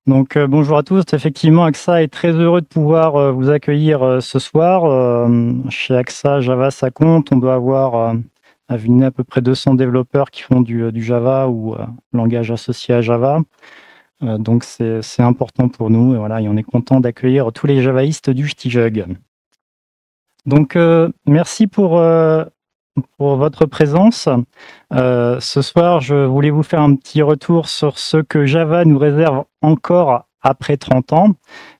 Donc, bonjour à tous. Effectivement, AXA est très heureux de pouvoir vous accueillir ce soir. Chez AXA, Java, ça compte. On doit avoir à vue de nez à peu près 200 développeurs qui font du Java ou langage associé à Java. Donc, c'est important pour nous. Et voilà, et on est content d'accueillir tous les javaïstes du Stijug. Donc, merci pour votre présence. Ce soir, je voulais vous faire un petit retour sur ce que Java nous réserve encore après 30 ans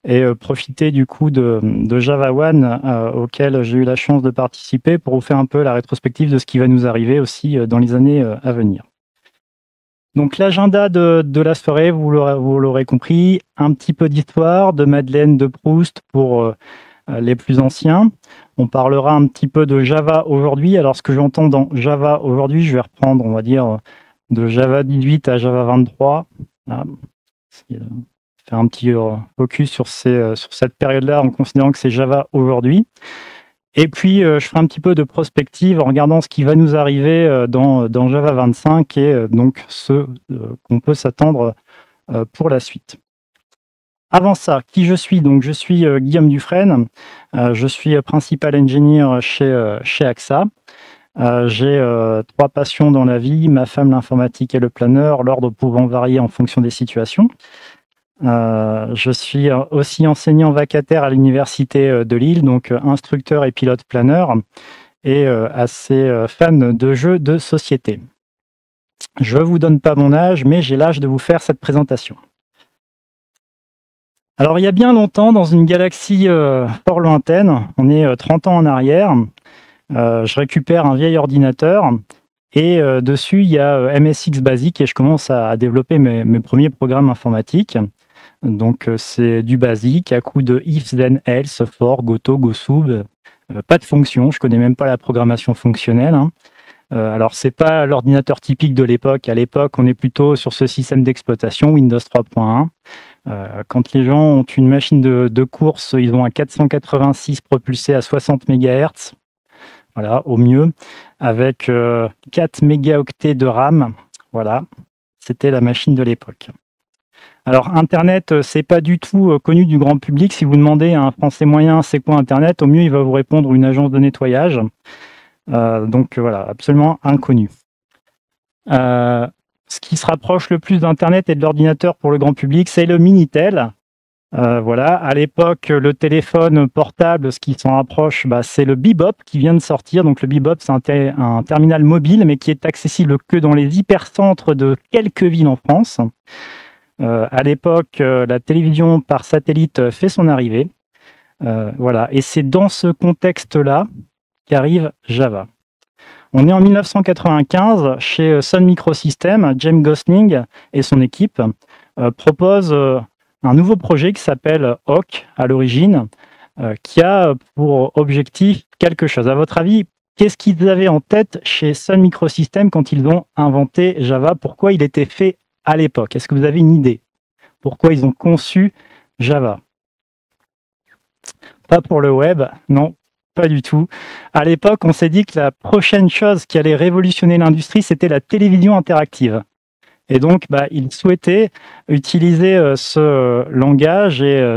et profiter du coup de Java One auquel j'ai eu la chance de participer pour vous faire un peu la rétrospective de ce qui va nous arriver aussi dans les années à venir. Donc l'agenda de la soirée, vous l'aurez compris, un petit peu d'histoire, de Madeleine de Proust pour les plus anciens. On parlera un petit peu de Java aujourd'hui. Alors, ce que j'entends dans Java aujourd'hui, je vais reprendre, on va dire, de Java 18 à Java 23. Voilà. Faire un petit focus sur cette période-là en considérant que c'est Java aujourd'hui. Et puis, je ferai un petit peu de prospective en regardant ce qui va nous arriver dans Java 25 et donc ce qu'on peut s'attendre pour la suite. Avant ça, qui je suis? Donc, je suis Guillaume Dufresne, je suis principal engineer chez AXA. J'ai 3 passions dans la vie, ma femme, l'informatique et le planeur, l'ordre pouvant varier en fonction des situations. Je suis aussi enseignant vacataire à l'université de Lille, donc instructeur et pilote planeur, et assez fan de jeux de société. Je ne vous donne pas mon âge, mais j'ai l'âge de vous faire cette présentation. Alors, il y a bien longtemps, dans une galaxie fort lointaine, on est 30 ans en arrière, je récupère un vieil ordinateur et dessus, il y a MSX Basic et je commence à développer mes premiers programmes informatiques. Donc, c'est du basique à coup de if, then, else, for, goto, gosub, pas de fonction, je ne connais même pas la programmation fonctionnelle. Alors, ce n'est pas l'ordinateur typique de l'époque. À l'époque, on est plutôt sur ce système d'exploitation, Windows 3.1. Quand les gens ont une machine de course, ils ont un 486 propulsé à 60 MHz, voilà, au mieux, avec 4 mégaoctets de RAM. Voilà, c'était la machine de l'époque. Alors, Internet, c'est pas du tout connu du grand public. Si vous demandez à un Français moyen c'est quoi Internet, au mieux, il va vous répondre une agence de nettoyage. Donc voilà, absolument inconnu. Ce qui se rapproche le plus d'Internet et de l'ordinateur pour le grand public, c'est le Minitel. Voilà, à l'époque, le téléphone portable, ce qui s'en rapproche, c'est le Bebop qui vient de sortir. Donc le Bebop, c'est un terminal mobile, mais qui est accessible que dans les hypercentres de quelques villes en France. À l'époque, la télévision par satellite fait son arrivée. Voilà, et c'est dans ce contexte-là qu'arrive Java. On est en 1995 chez Sun Microsystems. James Gosling et son équipe proposent un nouveau projet qui s'appelle Hawk à l'origine, qui a pour objectif quelque chose. À votre avis, qu'est-ce qu'ils avaient en tête chez Sun Microsystems quand ils ont inventé Java? Pourquoi il était fait à l'époque? Est-ce que vous avez une idée? Pourquoi ils ont conçu Java? Pas pour le web, non. Pas du tout. À l'époque, on s'est dit que la prochaine chose qui allait révolutionner l'industrie, c'était la télévision interactive. Et donc, ils souhaitaient utiliser ce langage et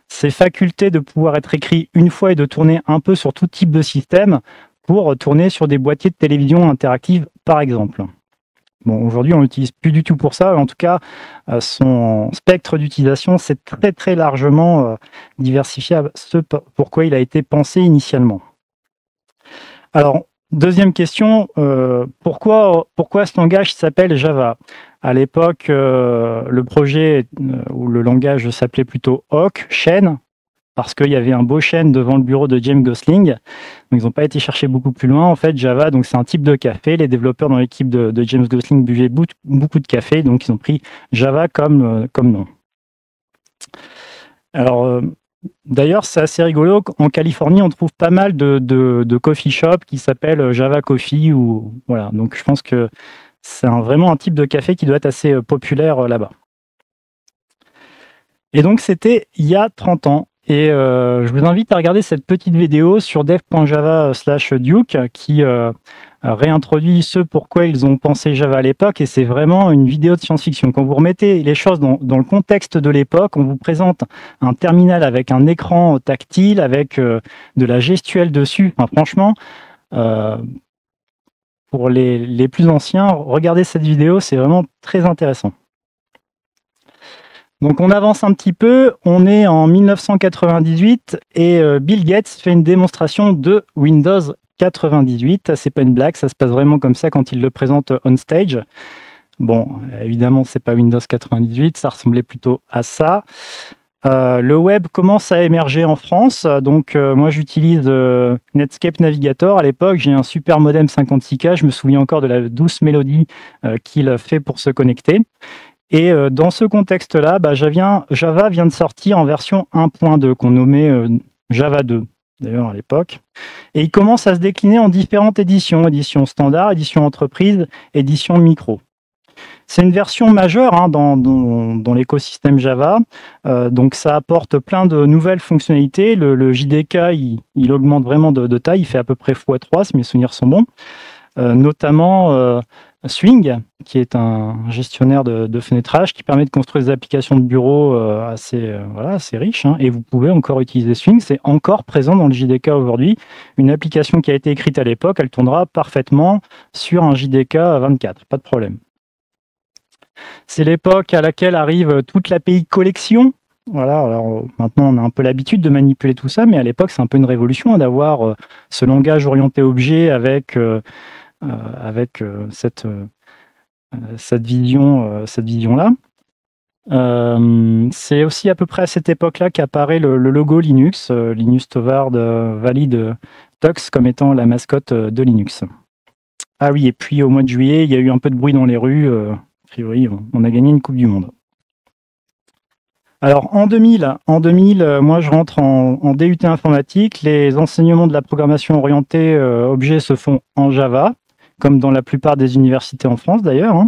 ses facultés de pouvoir être écrit une fois et de tourner un peu sur tout type de système pour tourner sur des boîtiers de télévision interactive, par exemple. Bon, aujourd'hui, on l'utilise plus du tout pour ça. En tout cas, son spectre d'utilisation s'est très, très largement diversifié à ce pourquoi il a été pensé initialement. Alors, deuxième question, pourquoi ce langage s'appelle Java? À l'époque, le projet ou le langage s'appelait plutôt Hawk, chêne, parce qu'il y avait un beau chêne devant le bureau de James Gosling. Donc, ils n'ont pas été chercher beaucoup plus loin. En fait, Java, donc c'est un type de café. Les développeurs dans l'équipe de James Gosling buvaient beaucoup de café, donc ils ont pris Java comme nom. Alors, d'ailleurs, c'est assez rigolo. En Californie, on trouve pas mal de coffee shops qui s'appellent Java Coffee. Voilà. Donc, je pense que c'est vraiment un type de café qui doit être assez populaire là-bas. Et donc, c'était il y a 30 ans. Et je vous invite à regarder cette petite vidéo sur dev.java/duke qui réintroduit ce pourquoi ils ont pensé Java à l'époque, et c'est vraiment une vidéo de science-fiction. Quand vous remettez les choses dans le contexte de l'époque, on vous présente un terminal avec un écran tactile, avec de la gestuelle dessus. Enfin, franchement, pour les plus anciens, regardez cette vidéo, c'est vraiment très intéressant. Donc on avance un petit peu, on est en 1998 et Bill Gates fait une démonstration de Windows 98. C'est pas une blague, ça se passe vraiment comme ça quand il le présente on stage. Bon, évidemment, c'est pas Windows 98, ça ressemblait plutôt à ça. Le web commence à émerger en France, donc moi j'utilise Netscape Navigator. À l'époque, j'ai un super modem 56K, je me souviens encore de la douce mélodie qu'il fait pour se connecter. Et dans ce contexte-là, Java vient de sortir en version 1.2, qu'on nommait Java 2, d'ailleurs à l'époque. Et il commence à se décliner en différentes éditions, édition standard, édition entreprise, édition micro. C'est une version majeure dans l'écosystème Java, donc ça apporte plein de nouvelles fonctionnalités. Le JDK, il augmente vraiment de taille, il fait à peu près x3 si mes souvenirs sont bons, notamment Swing, qui est un gestionnaire de fenêtrage qui permet de construire des applications de bureau assez riches, et vous pouvez encore utiliser Swing, c'est encore présent dans le JDK aujourd'hui. Une application qui a été écrite à l'époque, elle tournera parfaitement sur un JDK 24, pas de problème. C'est l'époque à laquelle arrive toute l'API collection. Voilà, alors maintenant on a un peu l'habitude de manipuler tout ça, mais à l'époque c'est un peu une révolution d'avoir ce langage orienté objet avec cette vision-là. C'est aussi à peu près à cette époque-là qu'apparaît le logo Linux, Linus Torvald valide Tux comme étant la mascotte de Linux. Ah oui, et puis au mois de juillet, il y a eu un peu de bruit dans les rues. A priori, on a gagné une Coupe du Monde. Alors en 2000, moi je rentre en DUT informatique. Les enseignements de la programmation orientée objet se font en Java, comme dans la plupart des universités en France d'ailleurs.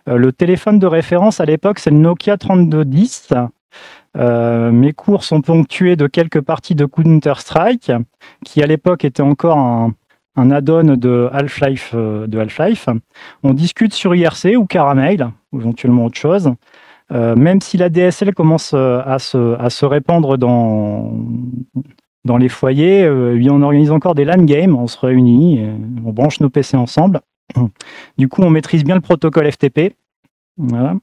Le téléphone de référence à l'époque, c'est le Nokia 3210. Mes cours sont ponctués de quelques parties de Counter-Strike, qui à l'époque était encore un add-on de Half-Life. On discute sur IRC ou Caramel, ou éventuellement autre chose. Même si la DSL commence à se répandre dans les foyers, on organise encore des LAN games, on se réunit, on branche nos PC ensemble. Du coup, on maîtrise bien le protocole FTP. Voilà.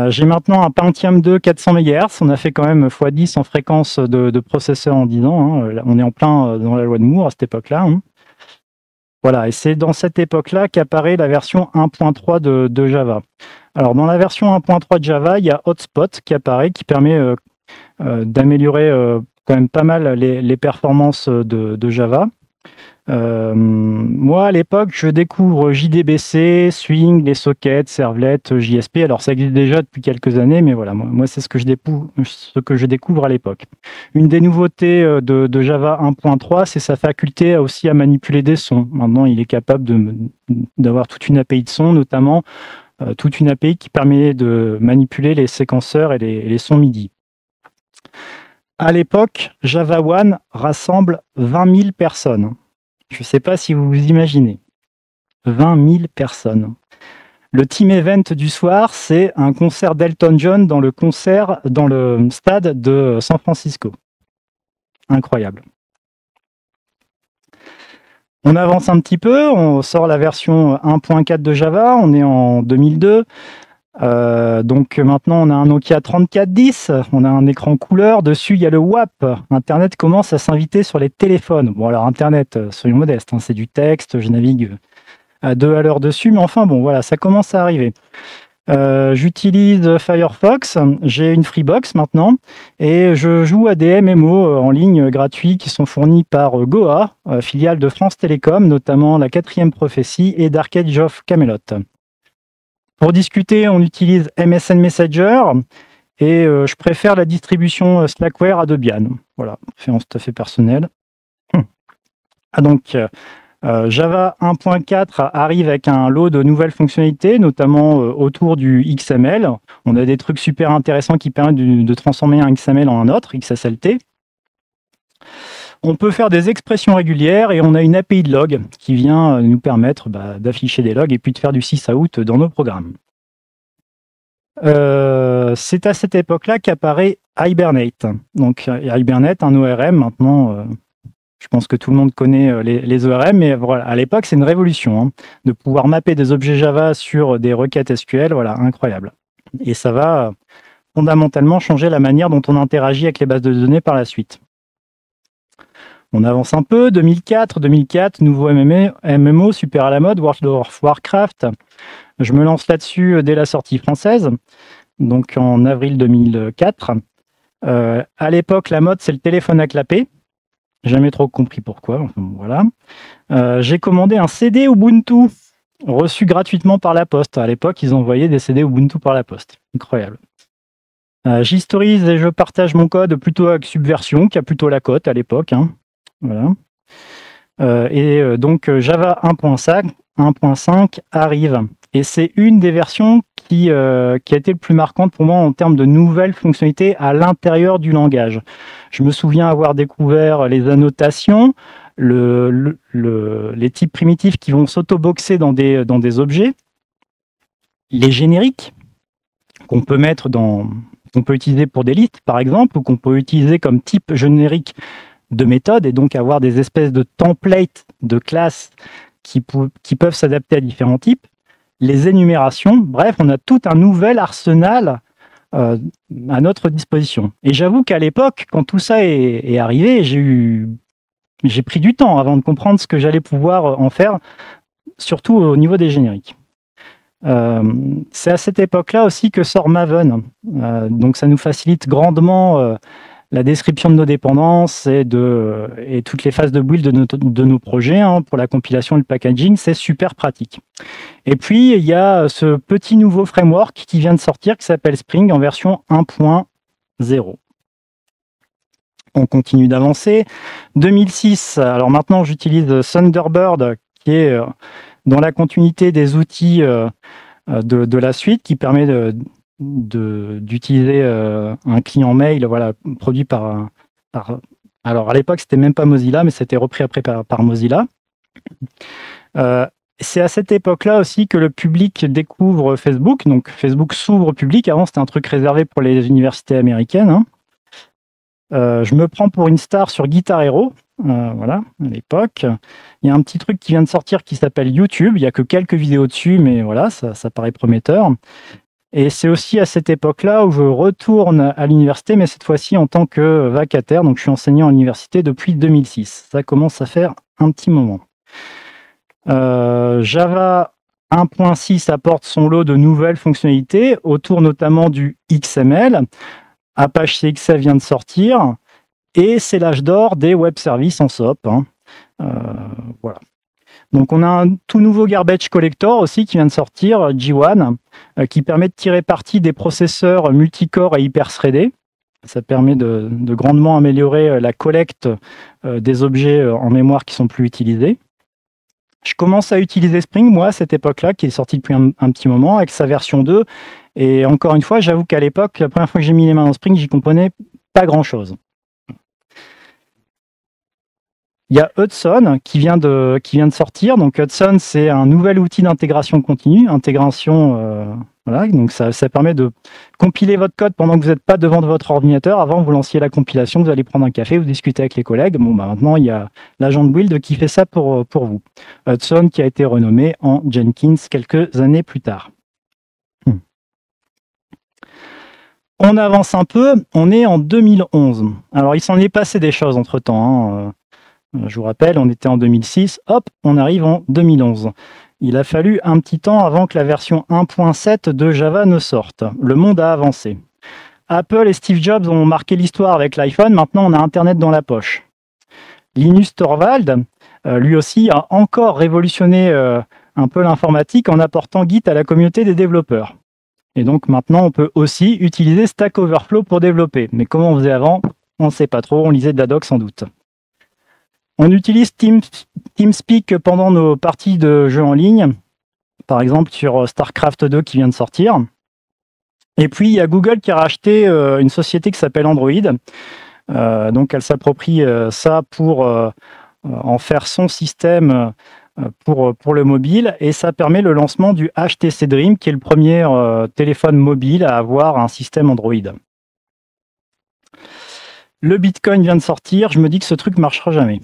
J'ai maintenant un Pentium 2 400 MHz. On a fait quand même x10 en fréquence de processeur en 10 ans. On est en plein dans la loi de Moore à cette époque-là. Voilà, et c'est dans cette époque-là qu'apparaît la version 1.3 de Java. Alors, dans la version 1.3 de Java, il y a Hotspot qui apparaît, qui permet d'améliorer quand même pas mal les performances de Java. Moi, à l'époque, je découvre JDBC, Swing, les sockets, servlets, JSP. Alors, ça existe déjà depuis quelques années, mais voilà, moi c'est ce que je découvre à l'époque. Une des nouveautés de Java 1.3, c'est sa faculté aussi à manipuler des sons. Maintenant, il est capable d'avoir toute une API de son, notamment toute une API qui permet de manipuler les séquenceurs et les sons MIDI. À l'époque, Java One rassemble 20 000 personnes. Je ne sais pas si vous vous imaginez. 20 000 personnes. Le team event du soir, c'est un concert d'Elton John dans le stade de San Francisco. Incroyable. On avance un petit peu, on sort la version 1.4 de Java, on est en 2002. Donc maintenant on a un Nokia 3410, on a un écran couleur, dessus il y a le WAP. Internet commence à s'inviter sur les téléphones. Bon alors Internet, soyons modestes, c'est du texte, je navigue à 2 à l'heure dessus, mais enfin bon voilà, ça commence à arriver. J'utilise Firefox, j'ai une Freebox maintenant, et je joue à des MMO en ligne gratuits qui sont fournis par Goa, filiale de France Télécom, notamment la 4e prophétie et Dark Age of Camelot. Pour discuter, on utilise MSN Messenger et je préfère la distribution Slackware à Debian. Voilà, référence tout à fait personnelle. Donc, Java 1.4 arrive avec un lot de nouvelles fonctionnalités, notamment autour du XML. On a des trucs super intéressants qui permettent de transformer un XML en un autre, XSLT. On peut faire des expressions régulières et on a une API de log qui vient nous permettre d'afficher des logs et puis de faire du sysout dans nos programmes. C'est à cette époque-là qu'apparaît Hibernate. Donc Hibernate, un ORM, maintenant, je pense que tout le monde connaît les ORM, mais voilà, à l'époque, c'est une révolution, hein, de pouvoir mapper des objets Java sur des requêtes SQL, voilà, incroyable. Et ça va fondamentalement changer la manière dont on interagit avec les bases de données par la suite. On avance un peu, 2004, nouveau MMO, super à la mode, World of Warcraft. Je me lance là-dessus dès la sortie française, donc en avril 2004. À l'époque, la mode, c'est le téléphone à clapper. Jamais trop compris pourquoi, enfin, voilà. J'ai commandé un CD Ubuntu, reçu gratuitement par la poste. À l'époque, ils envoyaient des CD Ubuntu par la poste. Incroyable. J'historise et je partage mon code plutôt avec Subversion, qui a plutôt la cote à l'époque, hein. Voilà. Donc Java 1.5 arrive. Et c'est une des versions qui a été le plus marquante pour moi en termes de nouvelles fonctionnalités à l'intérieur du langage. Je me souviens avoir découvert les annotations, les types primitifs qui vont s'auto-boxer dans des objets, les génériques qu'on peut qu'on peut utiliser pour des listes, par exemple, ou qu'on peut utiliser comme type générique de méthode, et donc avoir des espèces de templates de classes qui peuvent s'adapter à différents types, les énumérations, bref, on a tout un nouvel arsenal à notre disposition. Et j'avoue qu'à l'époque, quand tout ça est arrivé, j'ai pris du temps avant de comprendre ce que j'allais pouvoir en faire, surtout au niveau des génériques. C'est à cette époque-là aussi que sort Maven. Donc ça nous facilite grandement la description de nos dépendances et toutes les phases de build de nos projets, hein, pour la compilation et le packaging, c'est super pratique. Et puis, il y a ce petit nouveau framework qui vient de sortir, qui s'appelle Spring en version 1.0. On continue d'avancer. 2006, alors maintenant j'utilise Thunderbird, qui est dans la continuité des outils de la suite, qui permet d'utiliser un client mail, voilà, produit alors à l'époque c'était même pas Mozilla, mais c'était repris après par Mozilla. C'est à cette époque-là aussi que le public découvre Facebook. Donc Facebook s'ouvre au public. Avant c'était un truc réservé pour les universités américaines, hein. Je me prends pour une star sur Guitar Hero, voilà, à l'époque. Il y a un petit truc qui vient de sortir qui s'appelle YouTube. Il n'y a que quelques vidéos dessus, mais voilà, ça paraît prometteur. Et c'est aussi à cette époque-là où je retourne à l'université, mais cette fois-ci en tant que vacataire. Donc, je suis enseignant à l'université depuis 2006. Ça commence à faire un petit moment. Java 1.6 apporte son lot de nouvelles fonctionnalités, autour notamment du XML. Apache CXF vient de sortir. Et c'est l'âge d'or des web services en SOAP, hein. Voilà. Donc on a un tout nouveau garbage collector aussi qui vient de sortir, G1, qui permet de tirer parti des processeurs multicore et hyper-threadés. Ça permet de grandement améliorer la collecte des objets en mémoire qui sont plus utilisés. Je commence à utiliser Spring, moi, à cette époque-là, qui est sorti depuis un petit moment, avec sa version 2. Et encore une fois, j'avoue qu'à l'époque, la première fois que j'ai mis les mains dans Spring, j'y comprenais pas grand-chose. Il y a Hudson qui vient de sortir. Donc Hudson, c'est un nouvel outil d'intégration continue, voilà. Donc ça permet de compiler votre code pendant que vous n'êtes pas devant votre ordinateur. Avant, vous lanciez la compilation, vous allez prendre un café, vous discutez avec les collègues. Bon, maintenant, il y a l'agent de build qui fait ça pour vous. Hudson qui a été renommé en Jenkins quelques années plus tard. On avance un peu, on est en 2011. Alors, il s'en est passé des choses entre-temps, hein. Je vous rappelle, on était en 2006, hop, on arrive en 2011. Il a fallu un petit temps avant que la version 1.7 de Java ne sorte. Le monde a avancé. Apple et Steve Jobs ont marqué l'histoire avec l'iPhone, maintenant on a Internet dans la poche. Linus Torvald, lui aussi, a encore révolutionné un peu l'informatique en apportant Git à la communauté des développeurs. Et donc maintenant on peut aussi utiliser Stack Overflow pour développer. Mais comment on faisait avant, on ne sait pas trop, on lisait de la doc sans doute. On utilise TeamSpeak pendant nos parties de jeux en ligne, par exemple sur StarCraft 2 qui vient de sortir. Et puis, il y a Google qui a racheté une société qui s'appelle Android, Donc elle s'approprie ça pour en faire son système pour le mobile, et ça permet le lancement du HTC Dream, qui est le premier téléphone mobile à avoir un système Android. Le Bitcoin vient de sortir, je me dis que ce truc ne marchera jamais.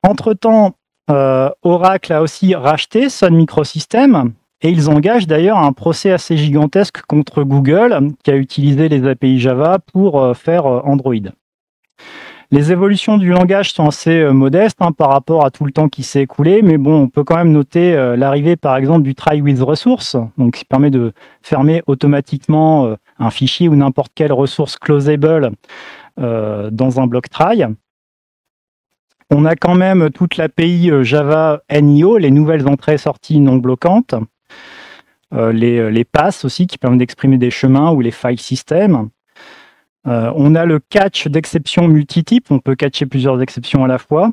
Entre-temps, Oracle a aussi racheté Sun Microsystems, et ils engagent d'ailleurs un procès assez gigantesque contre Google, qui a utilisé les API Java pour faire Android. Les évolutions du langage sont assez modestes par rapport à tout le temps qui s'est écoulé, mais bon, on peut quand même noter l'arrivée par exemple du try with resource, donc qui permet de fermer automatiquement un fichier ou n'importe quelle ressource closable dans un bloc try. On a quand même toute l'API Java NIO, les nouvelles entrées-sorties non bloquantes, les passes aussi qui permettent d'exprimer des chemins, ou les file systems. On a le catch d'exception multitype, on peut catcher plusieurs exceptions à la fois.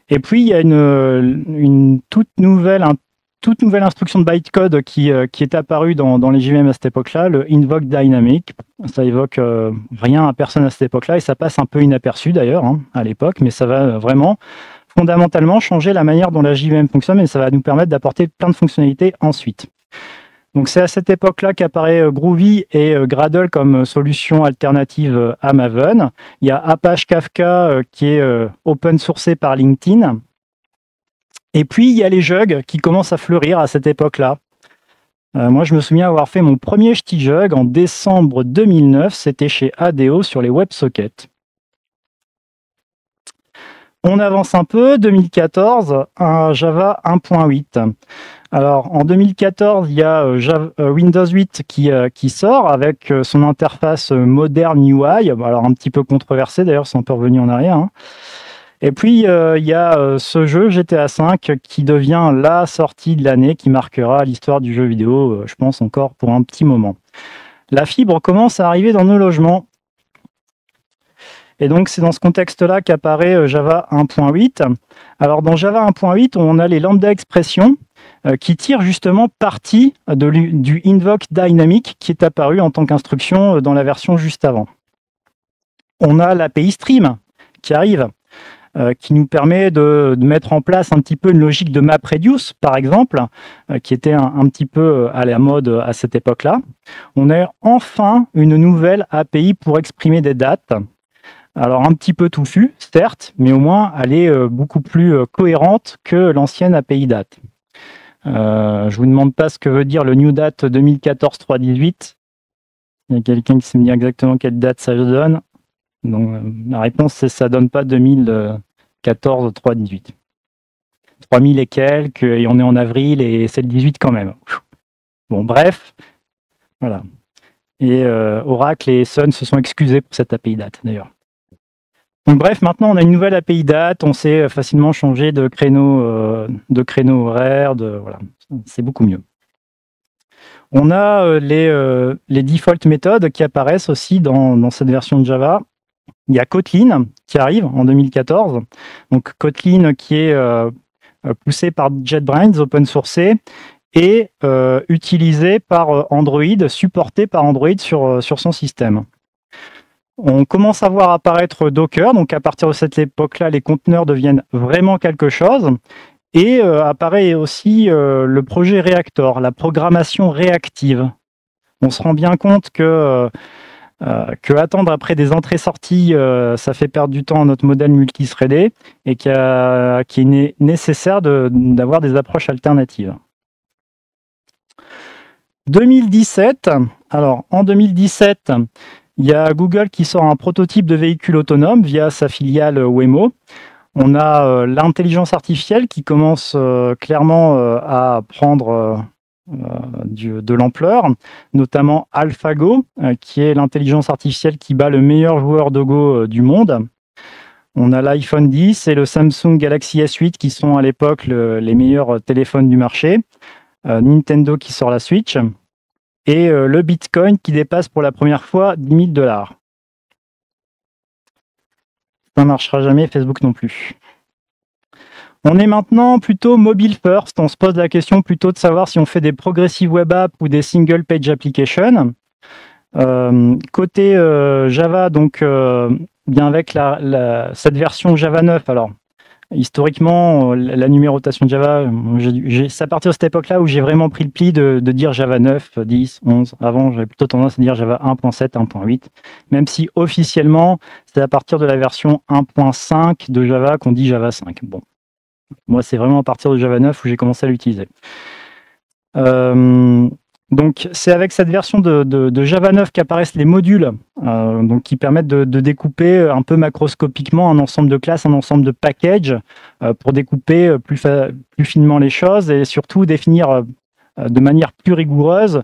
Et puis, il y a une toute nouvelle instruction de bytecode qui est apparue dans les JVM à cette époque-là, le invoke dynamic. Ça évoque rien à personne à cette époque-là, et ça passe un peu inaperçu d'ailleurs à l'époque, mais ça va vraiment fondamentalement changer la manière dont la JVM fonctionne, et ça va nous permettre d'apporter plein de fonctionnalités ensuite. Donc c'est à cette époque-là qu'apparaît Groovy et Gradle comme solution alternative à Maven. Il y a Apache Kafka qui est open sourcé par LinkedIn. Et puis il y a les jugs qui commencent à fleurir à cette époque-là. Moi je me souviens avoir fait mon premier JTJug en décembre 2009, c'était chez ADO sur les WebSockets. On avance un peu, 2014, un Java 1.8. Alors, en 2014, il y a Windows 8 qui sort avec son interface moderne UI, alors un petit peu controversé d'ailleurs, c'est un peu revenu en arrière. Et puis, il y a ce jeu GTA V qui devient la sortie de l'année, qui marquera l'histoire du jeu vidéo, je pense encore pour un petit moment. La fibre commence à arriver dans nos logements. Et donc, c'est dans ce contexte-là qu'apparaît Java 1.8. Alors, dans Java 1.8, on a les lambda expressions qui tirent justement parti du invoke dynamic qui est apparu en tant qu'instruction dans la version juste avant. On a l'API stream qui arrive, qui nous permet de mettre en place un petit peu une logique de MapReduce, par exemple, qui était un petit peu à la mode à cette époque-là. On a enfin une nouvelle API pour exprimer des dates. Alors un petit peu touffue, certes, mais au moins elle est beaucoup plus cohérente que l'ancienne API date. Je ne vous demande pas ce que veut dire le new date 2014-3.18. Il y a quelqu'un qui sait me dire exactement quelle date ça donne. Donc la réponse c'est ça donne pas 2014-3.18. 3000 et quelques, et on est en avril et c'est le 18 quand même. Bon bref, voilà. Et Oracle et Sun se sont excusés pour cette API date d'ailleurs. Donc bref, maintenant on a une nouvelle API date, on sait facilement changer de créneau horaire, voilà, c'est beaucoup mieux. On a les default méthodes qui apparaissent aussi dans cette version de Java. Il y a Kotlin qui arrive en 2014. Donc Kotlin qui est poussé par JetBrains, open sourcé, et utilisé par Android, supporté par Android sur son système. On commence à voir apparaître Docker, donc à partir de cette époque-là, les conteneurs deviennent vraiment quelque chose. Et apparaît aussi le projet Reactor, la programmation réactive. On se rend bien compte que attendre après des entrées-sorties, ça fait perdre du temps à notre modèle multithreadé, et qu'il est nécessaire d'avoir des approches alternatives. 2017, alors en 2017, il y a Google qui sort un prototype de véhicule autonome via sa filiale Waymo. On a l'intelligence artificielle qui commence clairement à prendre de l'ampleur, notamment AlphaGo, qui est l'intelligence artificielle qui bat le meilleur joueur de Go du monde. On a l'iPhone 10 et le Samsung Galaxy S8 qui sont à l'époque les meilleurs téléphones du marché. Nintendo qui sort la Switch. Et le Bitcoin qui dépasse pour la première fois 10 000 $. Ça ne marchera jamais, Facebook non plus. On est maintenant plutôt mobile first. On se pose la question plutôt de savoir si on fait des progressive web apps ou des single page applications. Côté Java, donc bien avec cette version Java 9, alors historiquement, la numérotation de Java, c'est à partir de cette époque-là où j'ai vraiment pris le pli de dire Java 9, 10, 11. Avant, j'avais plutôt tendance à dire Java 1.7, 1.8, même si officiellement, c'est à partir de la version 1.5 de Java qu'on dit Java 5. Bon, moi, c'est vraiment à partir de Java 9 où j'ai commencé à l'utiliser. Donc, c'est avec cette version de Java 9 qu'apparaissent les modules, donc qui permettent de découper un peu macroscopiquement un ensemble de classes, un ensemble de packages, pour découper plus finement les choses et surtout définir de manière plus rigoureuse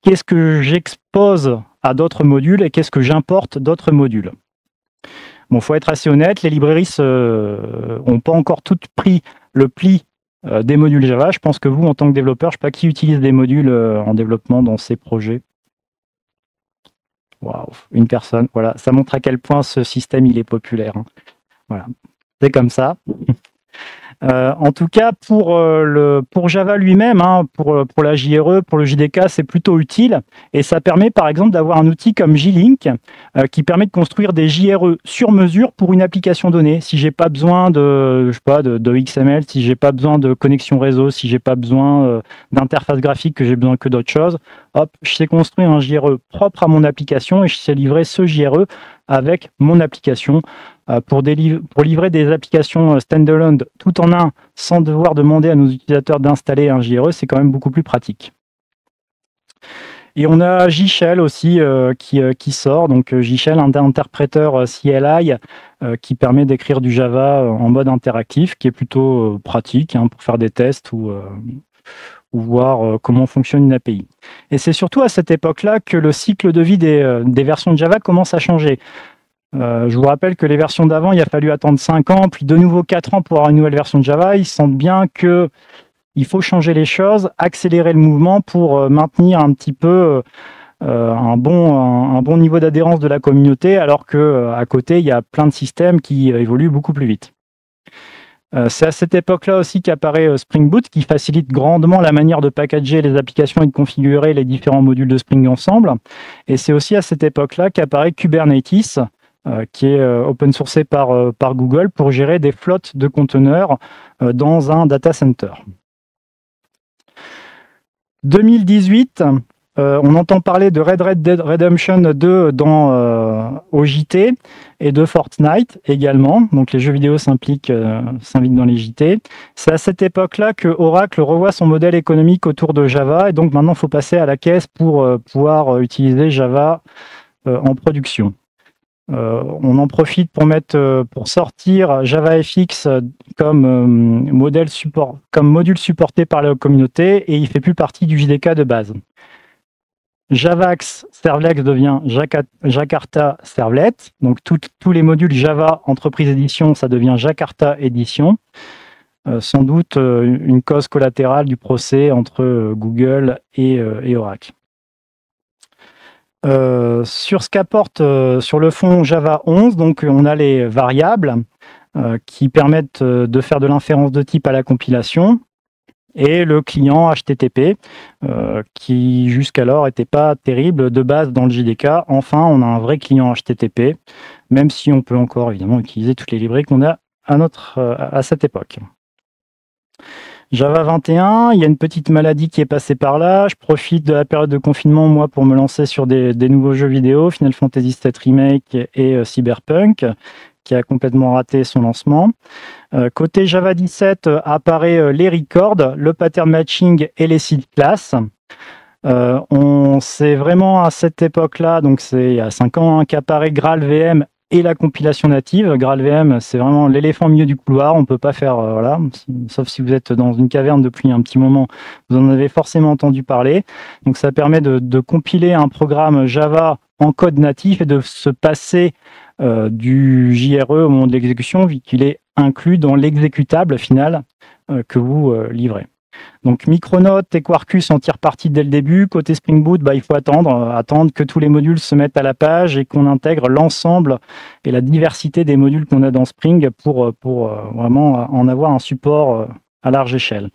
qu'est-ce que j'expose à d'autres modules et qu'est-ce que j'importe d'autres modules. Bon, faut être assez honnête, les librairies n'ont pas encore toutes pris le pli des modules Java. Je pense que vous, en tant que développeur, je ne sais pas qui utilise des modules en développement dans ces projets. Waouh, une personne. Voilà, ça montre à quel point ce système il est populaire. Hein. Voilà, c'est comme ça. En tout cas, pour Java lui-même, hein, pour la JRE, pour le JDK, c'est plutôt utile. Et ça permet, par exemple, d'avoir un outil comme JLink qui permet de construire des JRE sur mesure pour une application donnée. Si j'ai pas besoin de XML, si j'ai pas besoin de connexion réseau, si j'ai pas besoin d'interface graphique, que j'ai besoin que d'autres choses, hop, je sais construire un JRE propre à mon application et je sais livrer ce JRE avec mon application. Pour livrer des applications standalone tout en un, sans devoir demander à nos utilisateurs d'installer un JRE, c'est quand même beaucoup plus pratique. Et on a JShell aussi qui sort. Donc JShell, un interpréteur CLI qui permet d'écrire du Java en mode interactif, qui est plutôt pratique hein, pour faire des tests ou voir comment fonctionne une API. Et c'est surtout à cette époque-là que le cycle de vie des versions de Java commence à changer. Je vous rappelle que les versions d'avant, il a fallu attendre 5 ans, puis de nouveau 4 ans pour avoir une nouvelle version de Java. Ils sentent bien qu'il faut changer les choses, accélérer le mouvement pour maintenir un petit peu un bon niveau d'adhérence de la communauté, alors qu'à côté, il y a plein de systèmes qui évoluent beaucoup plus vite. C'est à cette époque-là aussi qu'apparaît Spring Boot, qui facilite grandement la manière de packager les applications et de configurer les différents modules de Spring ensemble. Et c'est aussi à cette époque-là qu'apparaît Kubernetes, qui est open sourcé par Google pour gérer des flottes de conteneurs dans un data center. 2018, on entend parler de Red Dead Redemption 2 au JT et de Fortnite également. Donc les jeux vidéo s'invitent dans les JT. C'est à cette époque-là que Oracle revoit son modèle économique autour de Java et donc maintenant il faut passer à la caisse pour pouvoir utiliser Java en production. On en profite pour sortir JavaFX comme module supporté par la communauté et il ne fait plus partie du JDK de base. Javax Servlet devient Jakarta Servlet. Donc tous les modules Java Entreprise Edition, ça devient Jakarta Edition. Sans doute une cause collatérale du procès entre Google et Oracle. Sur ce qu'apporte sur le fond Java 11, donc on a les variables qui permettent de faire de l'inférence de type à la compilation et le client HTTP qui jusqu'alors n'était pas terrible de base dans le JDK. Enfin, on a un vrai client HTTP, même si on peut encore évidemment utiliser toutes les librairies qu'on a à cette époque. Java 21, il y a une petite maladie qui est passée par là. Je profite de la période de confinement, moi, pour me lancer sur des nouveaux jeux vidéo, Final Fantasy VII Remake et Cyberpunk, qui a complètement raté son lancement. Côté Java 17, apparaît les records, le pattern matching et les seed classes. C'est vraiment à cette époque-là, donc c'est il y a 5 ans, hein, qu'apparaît GraalVM et la compilation native. GraalVM, c'est vraiment l'éléphant au milieu du couloir. On ne peut pas faire, voilà, sauf si vous êtes dans une caverne depuis un petit moment, vous en avez forcément entendu parler. Donc ça permet de compiler un programme Java en code natif et de se passer du JRE au moment de l'exécution, vu qu'il est inclus dans l'exécutable final que vous livrez. Donc Micronaut et Quarkus en tirent parti dès le début. Côté Spring Boot, il faut attendre que tous les modules se mettent à la page et qu'on intègre l'ensemble et la diversité des modules qu'on a dans Spring pour vraiment en avoir un support à large échelle.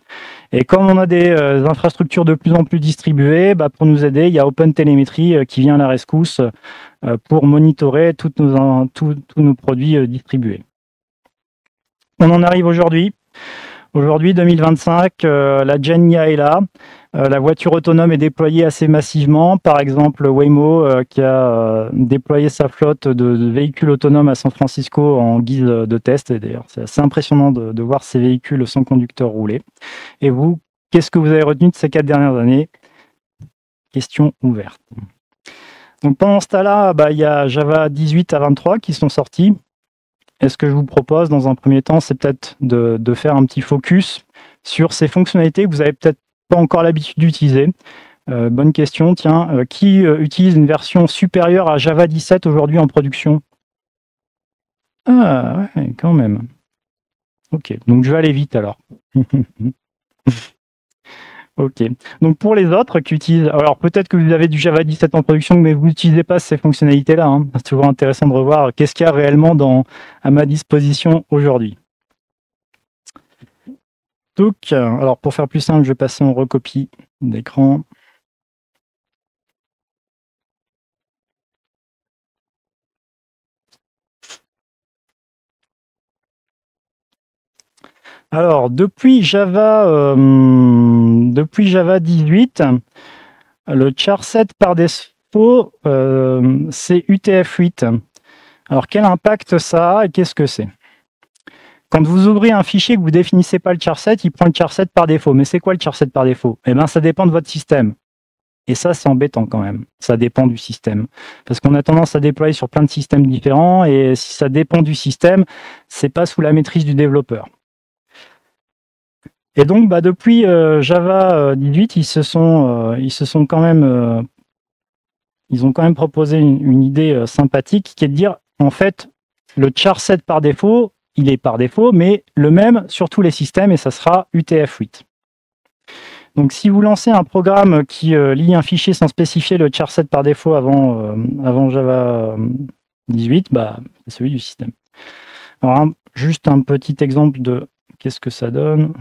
Et comme on a des infrastructures de plus en plus distribuées, bah, pour nous aider, il y a OpenTelemetry qui vient à la rescousse pour monitorer tous nos produits distribués. On en arrive aujourd'hui. Aujourd'hui, 2025, la Gen IA est là. La voiture autonome est déployée assez massivement. Par exemple, Waymo qui a déployé sa flotte de véhicules autonomes à San Francisco en guise de test. Et d'ailleurs, c'est assez impressionnant de voir ces véhicules sans conducteur rouler. Et vous, qu'est-ce que vous avez retenu de ces 4 dernières années? Question ouverte. Donc pendant ce temps-là, bah, il y a Java 18 à 23 qui sont sortis. Et ce que je vous propose dans un premier temps, c'est peut-être de faire un petit focus sur ces fonctionnalités que vous n'avez peut-être pas encore l'habitude d'utiliser. Bonne question, tiens. Qui utilise une version supérieure à Java 17 aujourd'hui en production? Ah, ouais, quand même. Ok, donc je vais aller vite alors. Ok, donc pour les autres qui utilisent, alors peut-être que vous avez du Java 17 en production, mais vous n'utilisez pas ces fonctionnalités-là. Hein. C'est toujours intéressant de revoir qu'est-ce qu'il y a réellement à ma disposition aujourd'hui. Donc, alors pour faire plus simple, je vais passer en recopie d'écran. Alors, depuis Java 18, le charset par défaut, c'est UTF-8. Alors, quel impact ça a et qu'est-ce que c'est? Quand vous ouvrez un fichier que vous ne définissez pas le charset, il prend le charset par défaut. Mais c'est quoi le charset par défaut? Eh bien, ça dépend de votre système. Et ça, c'est embêtant quand même. Ça dépend du système. Parce qu'on a tendance à déployer sur plein de systèmes différents. Et si ça dépend du système, c'est pas sous la maîtrise du développeur. Et donc, bah, depuis Java 18, ils ont quand même proposé une idée sympathique qui est de dire, en fait, le charset par défaut, il est par défaut, mais le même sur tous les systèmes, et ça sera UTF-8. Donc, si vous lancez un programme qui lit un fichier sans spécifier le charset par défaut avant Java 18, bah, c'est celui du système. Alors, juste un petit exemple de qu'est-ce que ça donne.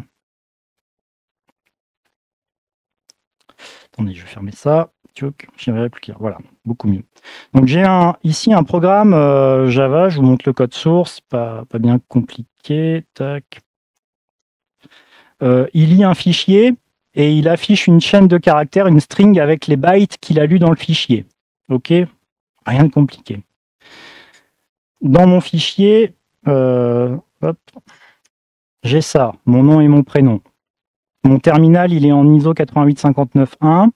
Attendez, je vais fermer ça. J'y arriverai plus clair. Voilà, beaucoup mieux. Donc j'ai ici un programme Java, je vous montre le code source, pas bien compliqué. Tac. Il lit un fichier et il affiche une chaîne de caractères, une string avec les bytes qu'il a lus dans le fichier. Ok, rien de compliqué. Dans mon fichier, j'ai ça, mon nom et mon prénom. Mon terminal, il est en ISO 8859.1.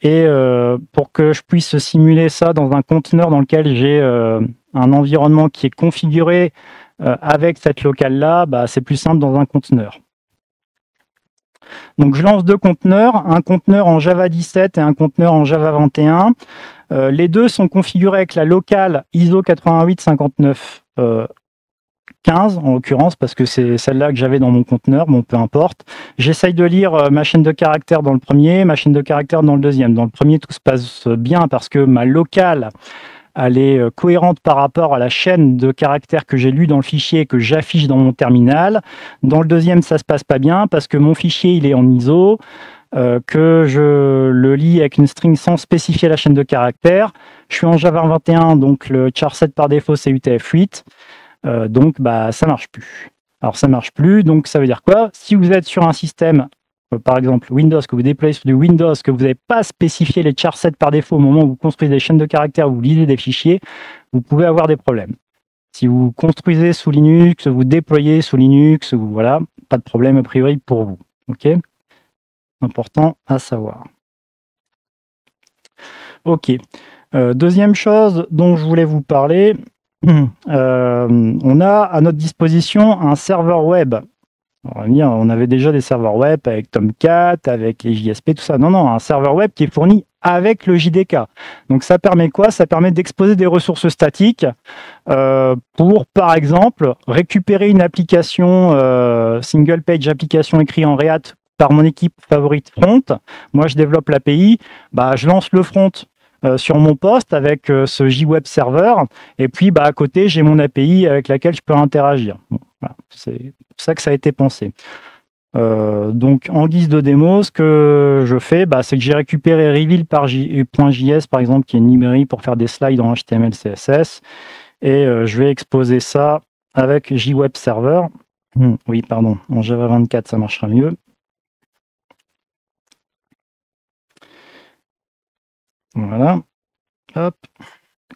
Et pour que je puisse simuler ça dans un conteneur dans lequel j'ai un environnement qui est configuré avec cette locale-là, bah, c'est plus simple dans un conteneur. Donc je lance 2 conteneurs, un conteneur en Java 17 et un conteneur en Java 21. Les deux sont configurés avec la locale ISO 8859.15 en l'occurrence, parce que c'est celle-là que j'avais dans mon conteneur, bon peu importe. J'essaye de lire ma chaîne de caractères dans le premier, ma chaîne de caractères dans le deuxième. Dans le premier, tout se passe bien parce que ma locale, elle est cohérente par rapport à la chaîne de caractères que j'ai lu dans le fichier et que j'affiche dans mon terminal. Dans le deuxième, ça se passe pas bien parce que mon fichier, il est en ISO, que je le lis avec une string sans spécifier la chaîne de caractères. Je suis en Java 21, donc le charset par défaut, c'est UTF-8. Donc, bah, ça marche plus. Alors, ça marche plus, donc ça veut dire quoi? Si vous êtes sur un système, par exemple Windows, que vous déployez sur du Windows, que vous n'avez pas spécifié les charsets par défaut au moment où vous construisez des chaînes de caractères, vous lisez des fichiers, vous pouvez avoir des problèmes. Si vous construisez sous Linux, vous déployez sous Linux, voilà, pas de problème a priori pour vous. Ok? Important à savoir. Ok. Deuxième chose dont je voulais vous parler, on a à notre disposition un serveur web. On avait déjà des serveurs web avec Tomcat, avec les JSP, tout ça. Non, un serveur web qui est fourni avec le JDK. Donc ça permet quoi? Ça permet d'exposer des ressources statiques pour, par exemple, récupérer une application, single page application écrite en React par mon équipe favorite front. Moi, je développe l'API. Bah, je lance le front sur mon poste avec ce JWeb server, et puis bah, à côté j'ai mon API avec laquelle je peux interagir. Bon, Voilà, c'est pour ça que ça a été pensé. Donc, en guise de démo, ce que je fais, c'est que j'ai récupéré reveal.js, par exemple, qui est une librairie pour faire des slides en HTML, CSS, et je vais exposer ça avec JWeb Server. Oui, pardon, en Java 24, ça marchera mieux. Voilà. Hop.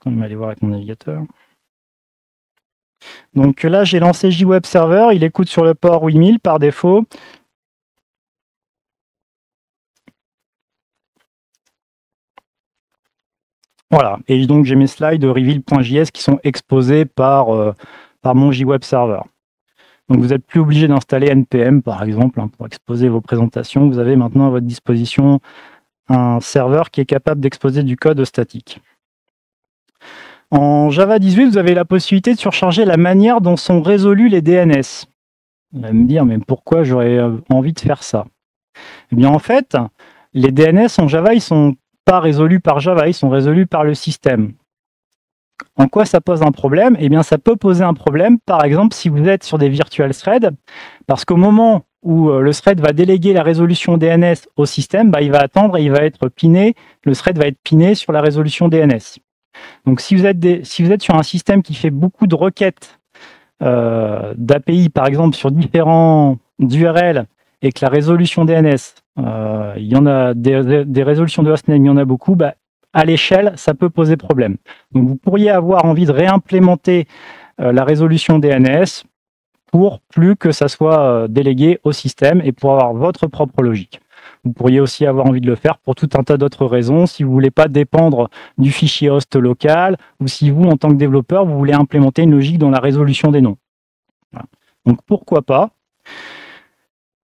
On va aller voir avec mon navigateur. Donc là, j'ai lancé JWeb Server. Il écoute sur le port 8000 par défaut. Voilà. Et donc, j'ai mes slides reveal.js qui sont exposés par mon JWeb Server. Donc, vous n'êtes plus obligé d'installer NPM, par exemple, pour exposer vos présentations. Vous avez maintenant à votre disposition un serveur qui est capable d'exposer du code statique. En Java 18, vous avez la possibilité de surcharger la manière dont sont résolus les DNS. Vous allez me dire, mais pourquoi j'aurais envie de faire ça? Eh bien, en fait, les DNS en Java, ils ne sont pas résolus par Java, ils sont résolus par le système. En quoi ça pose un problème? Eh bien, ça peut poser un problème, par exemple, si vous êtes sur des virtual threads, parce qu'au moment où le thread va déléguer la résolution DNS au système, il va attendre et il va être piné, le thread va être piné sur la résolution DNS. Donc, si vous êtes sur un système qui fait beaucoup de requêtes d'API, par exemple, sur différents URL, et que la résolution DNS, il y en a des résolutions de hostname, il y en a beaucoup, à l'échelle, ça peut poser problème. Donc, vous pourriez avoir envie de réimplémenter la résolution DNS pour plus que ça soit délégué au système et pour avoir votre propre logique. Vous pourriez aussi avoir envie de le faire pour tout un tas d'autres raisons, si vous ne voulez pas dépendre du fichier host local, ou si vous, en tant que développeur, vous voulez implémenter une logique dans la résolution des noms. Voilà. Donc, pourquoi pas?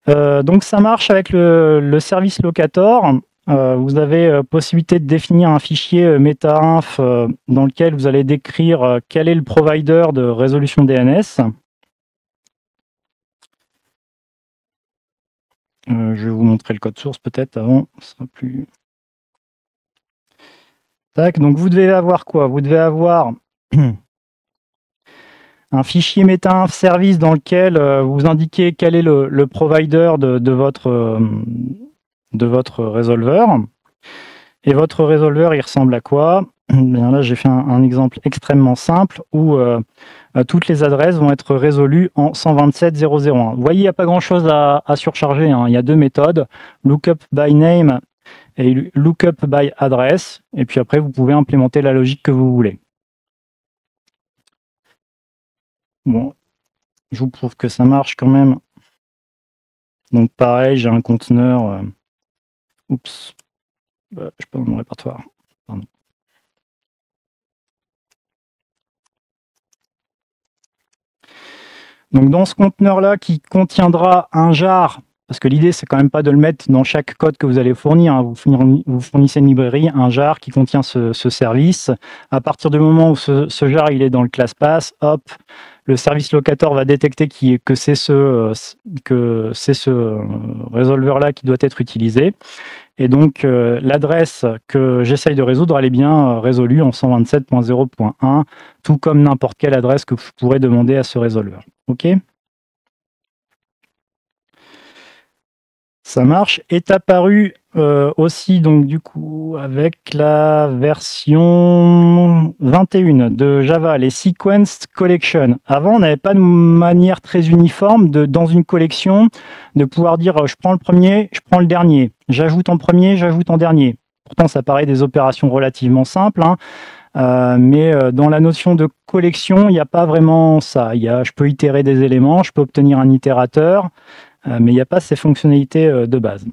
Donc, ça marche avec le service locator. Vous avez possibilité de définir un fichier meta-inf dans lequel vous allez décrire quel est le provider de résolution DNS. Je vais vous montrer le code source peut-être avant, ce sera plus... Tac, donc vous devez avoir quoi? Vous devez avoir un fichier meta-inf service dans lequel vous indiquez quel est le provider de votre résolveur. Et votre résolveur, il ressemble à quoi? Bien là, j'ai fait un exemple extrêmement simple où toutes les adresses vont être résolues en 127.0.0.1. Vous voyez, il n'y a pas grand-chose à surcharger. Il y a deux méthodes, lookup by name et lookup by address. Et puis après, vous pouvez implémenter la logique que vous voulez. Bon, je vous prouve que ça marche quand même. Donc pareil, j'ai un conteneur. Oups, je ne suis pas dans mon répertoire. Pardon. Donc dans ce conteneur-là qui contiendra un jar, parce que l'idée c'est quand même pas de le mettre dans chaque code que vous allez fournir, vous fournissez une librairie, un jar qui contient ce service. À partir du moment où ce jar il est dans le class pass, hop, le service locator va détecter que c'est ce résolveur-là qui doit être utilisé. Et donc, l'adresse que j'essaye de résoudre, elle est bien résolue en 127.0.1, tout comme n'importe quelle adresse que je pourrais demander à ce résolveur. OK ? Ça marche. Est apparu aussi, donc du coup, avec la version 21 de Java, les Sequenced Collection. Avant, on n'avait pas de manière très uniforme dans une collection de pouvoir dire je prends le premier, je prends le dernier. J'ajoute en premier, j'ajoute en dernier. Pourtant, ça paraît des opérations relativement simples, mais dans la notion de collection, il n'y a pas vraiment ça. Je peux itérer des éléments, je peux obtenir un itérateur, mais il n'y a pas ces fonctionnalités de base.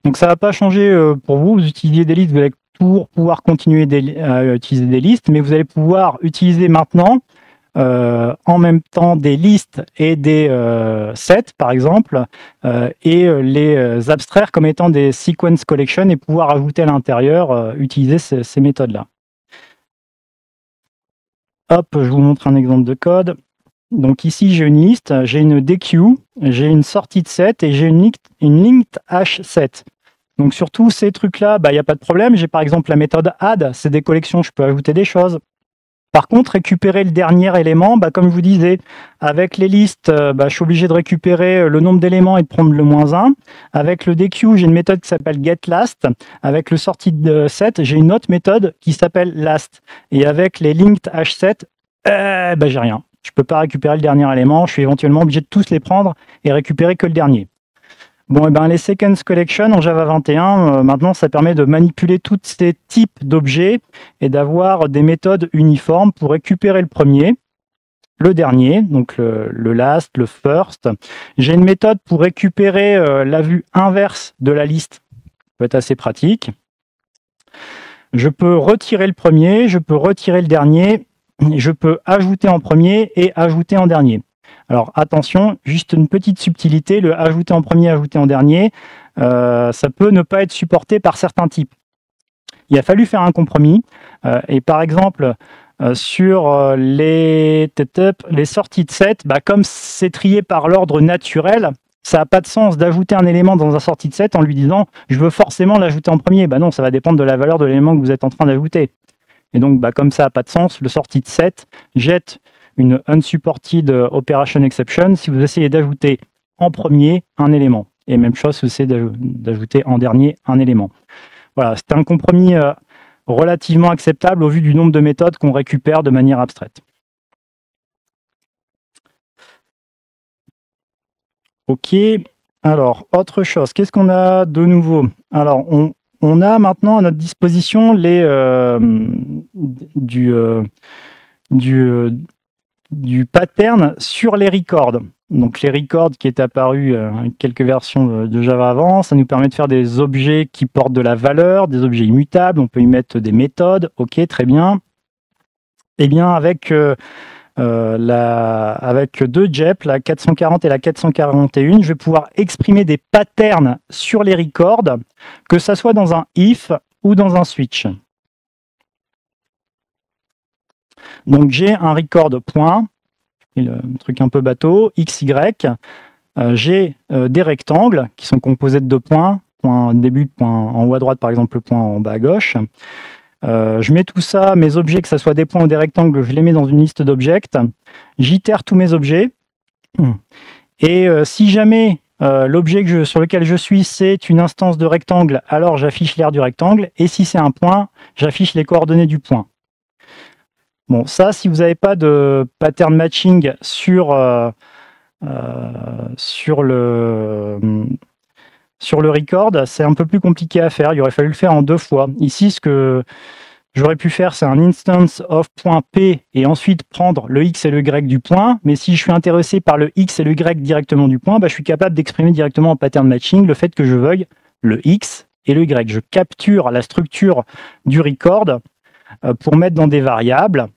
Donc ça ne va pas changer pour vous. Vous utilisez des listes, vous allez toujours pouvoir continuer à utiliser des listes, mais vous allez pouvoir utiliser maintenant en même temps des listes et des sets, par exemple, et les abstraire comme étant des sequence collection et pouvoir ajouter à l'intérieur, utiliser ces méthodes-là. Hop, je vous montre un exemple de code. Donc ici, j'ai une liste, j'ai une DQ, j'ai une sortie de set et j'ai une linked hash set. Donc sur tous ces trucs-là, il n'y a pas de problème. J'ai par exemple la méthode add, c'est des collections, je peux ajouter des choses. Par contre, récupérer le dernier élément, comme je vous disais, avec les listes, je suis obligé de récupérer le nombre d'éléments et de prendre le -1. Avec le DQ, j'ai une méthode qui s'appelle getLast. Avec le sortie7, j'ai une autre méthode qui s'appelle last. Et avec les linked h7, j'ai rien. Je ne peux pas récupérer le dernier élément. Je suis éventuellement obligé de tous les prendre et récupérer que le dernier. Bon, les Sequence Collection en Java 21, maintenant, ça permet de manipuler tous ces types d'objets et d'avoir des méthodes uniformes pour récupérer le premier, le dernier, donc le last, le first. J'ai une méthode pour récupérer la vue inverse de la liste. Ça peut être assez pratique. Je peux retirer le premier, je peux retirer le dernier, je peux ajouter en premier et ajouter en dernier. Alors attention, juste une petite subtilité, le ajouter en premier, ajouter en dernier, ça peut ne pas être supporté par certains types. Il a fallu faire un compromis, et par exemple, sur les sorties de set, comme c'est trié par l'ordre naturel, ça n'a pas de sens d'ajouter un élément dans un sortie de set en lui disant « je veux forcément l'ajouter en premier ». Non, ça va dépendre de la valeur de l'élément que vous êtes en train d'ajouter. Et donc, comme ça n'a pas de sens, le sortie de set jette une unsupported operation exception si vous essayez d'ajouter en premier un élément. Et même chose si vous essayez d'ajouter en dernier un élément. Voilà, c'est un compromis relativement acceptable au vu du nombre de méthodes qu'on récupère de manière abstraite. Ok, alors, autre chose, qu'est-ce qu'on a de nouveau? Alors, on a maintenant à notre disposition les, du pattern sur les records. Donc les records qui est apparu quelques versions de Java avant, ça nous permet de faire des objets qui portent de la valeur, des objets immutables, on peut y mettre des méthodes, ok, très bien. Eh bien avec, avec deux JEP, la 440 et la 441, je vais pouvoir exprimer des patterns sur les records, que ça soit dans un if ou dans un switch. Donc j'ai un record point, le truc un peu bateau, XY, j'ai des rectangles qui sont composés de 2 points, point début, point en haut à droite par exemple, le point en bas à gauche. Je mets tout ça, mes objets, que ce soit des points ou des rectangles, je les mets dans une liste d'objects, j'itère tous mes objets, et si jamais l'objet sur lequel je suis, c'est une instance de rectangle, alors j'affiche l'aire du rectangle, et si c'est un point, j'affiche les coordonnées du point. Bon, ça, si vous n'avez pas de pattern matching sur le record, c'est un peu plus compliqué à faire. Il aurait fallu le faire en 2 fois. Ici, ce que j'aurais pu faire, c'est un instance of point P et ensuite prendre le X et le Y du point. Mais si je suis intéressé par le X et le Y directement du point, je suis capable d'exprimer directement en pattern matching le fait que je veuille le X et le Y. Je capture la structure du record pour mettre dans des variables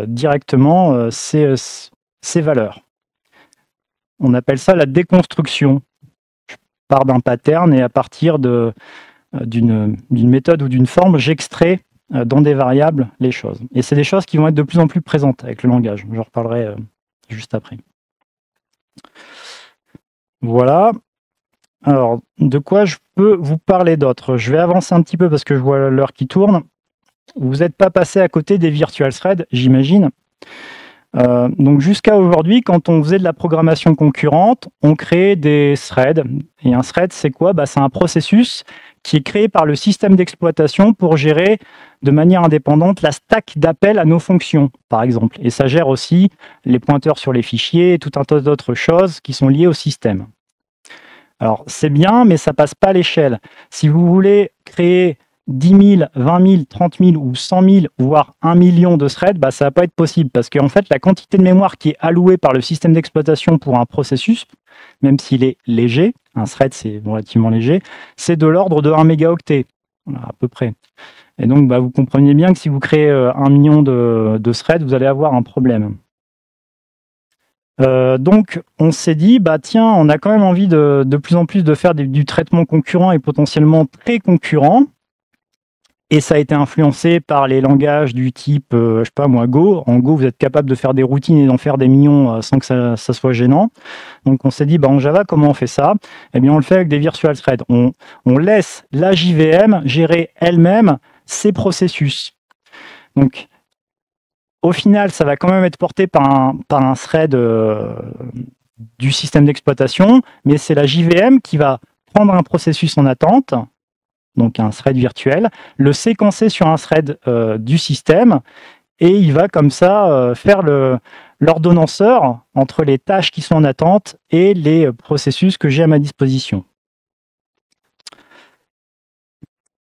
directement ces valeurs. On appelle ça la déconstruction. Je pars d'un pattern et à partir d'une méthode ou d'une forme, j'extrais dans des variables les choses. Et c'est des choses qui vont être de plus en plus présentes avec le langage. J'en reparlerai juste après. Voilà. Alors, de quoi je peux vous parler d'autre? Je vais avancer un petit peu parce que je vois l'heure qui tourne. Vous n'êtes pas passé à côté des virtual threads, j'imagine. Donc jusqu'à aujourd'hui, quand on faisait de la programmation concurrente, on créait des threads. Et un thread, c'est quoi? C'est un processus qui est créé par le système d'exploitation pour gérer de manière indépendante la stack d'appels à nos fonctions, par exemple. Et ça gère aussi les pointeurs sur les fichiers et tout un tas d'autres choses qui sont liées au système. Alors c'est bien, mais ça ne passe pas à l'échelle. Si vous voulez créer 10 000, 20 000, 30 000 ou 100 000, voire 1 million de threads, ça ne va pas être possible parce qu'en fait, la quantité de mémoire qui est allouée par le système d'exploitation pour un processus, même s'il est léger, un thread c'est relativement léger, c'est de l'ordre de 1 mégaoctet, voilà, à peu près. Et donc, vous comprenez bien que si vous créez 1 million de threads, vous allez avoir un problème. Donc, on s'est dit, tiens, on a quand même envie de plus en plus de faire du traitement concurrent et potentiellement très concurrent. Et ça a été influencé par les langages du type, je sais pas moi, Go. En Go, vous êtes capable de faire des routines et d'en faire des millions sans que ça soit gênant. Donc on s'est dit, en Java, comment on fait ça? Eh bien, on le fait avec des virtual threads. On laisse la JVM gérer elle-même ses processus. Donc, au final, ça va quand même être porté par un thread du système d'exploitation, mais c'est la JVM qui va prendre un processus en attente, donc un thread virtuel, le séquencer sur un thread du système, et il va comme ça faire l'ordonnanceur entre les tâches qui sont en attente et les processus que j'ai à ma disposition.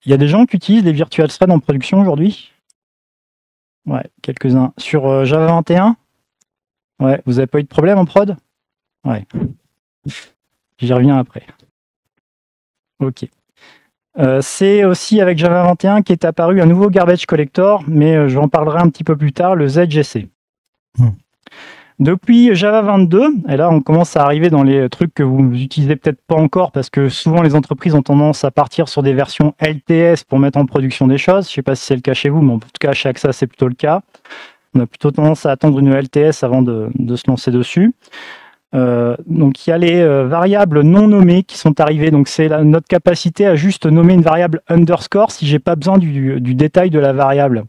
Il y a des gens qui utilisent les virtual threads en production aujourd'hui? Ouais, quelques-uns. Sur Java 21? Ouais, vous n'avez pas eu de problème en prod? Ouais. J'y reviens après. Ok. C'est aussi avec Java 21 qu'est apparu un nouveau garbage collector, mais j'en parlerai un petit peu plus tard, le ZGC. Depuis Java 22, et là on commence à arriver dans les trucs que vous utilisez peut-être pas encore parce que souvent les entreprises ont tendance à partir sur des versions LTS pour mettre en production des choses. Je ne sais pas si c'est le cas chez vous, mais en tout cas chez AXA c'est plutôt le cas. On a plutôt tendance à attendre une LTS avant de se lancer dessus. Donc il y a les variables non nommées qui sont arrivées. Donc c'est notre capacité à juste nommer une variable underscore si j'ai pas besoin du détail de la variable.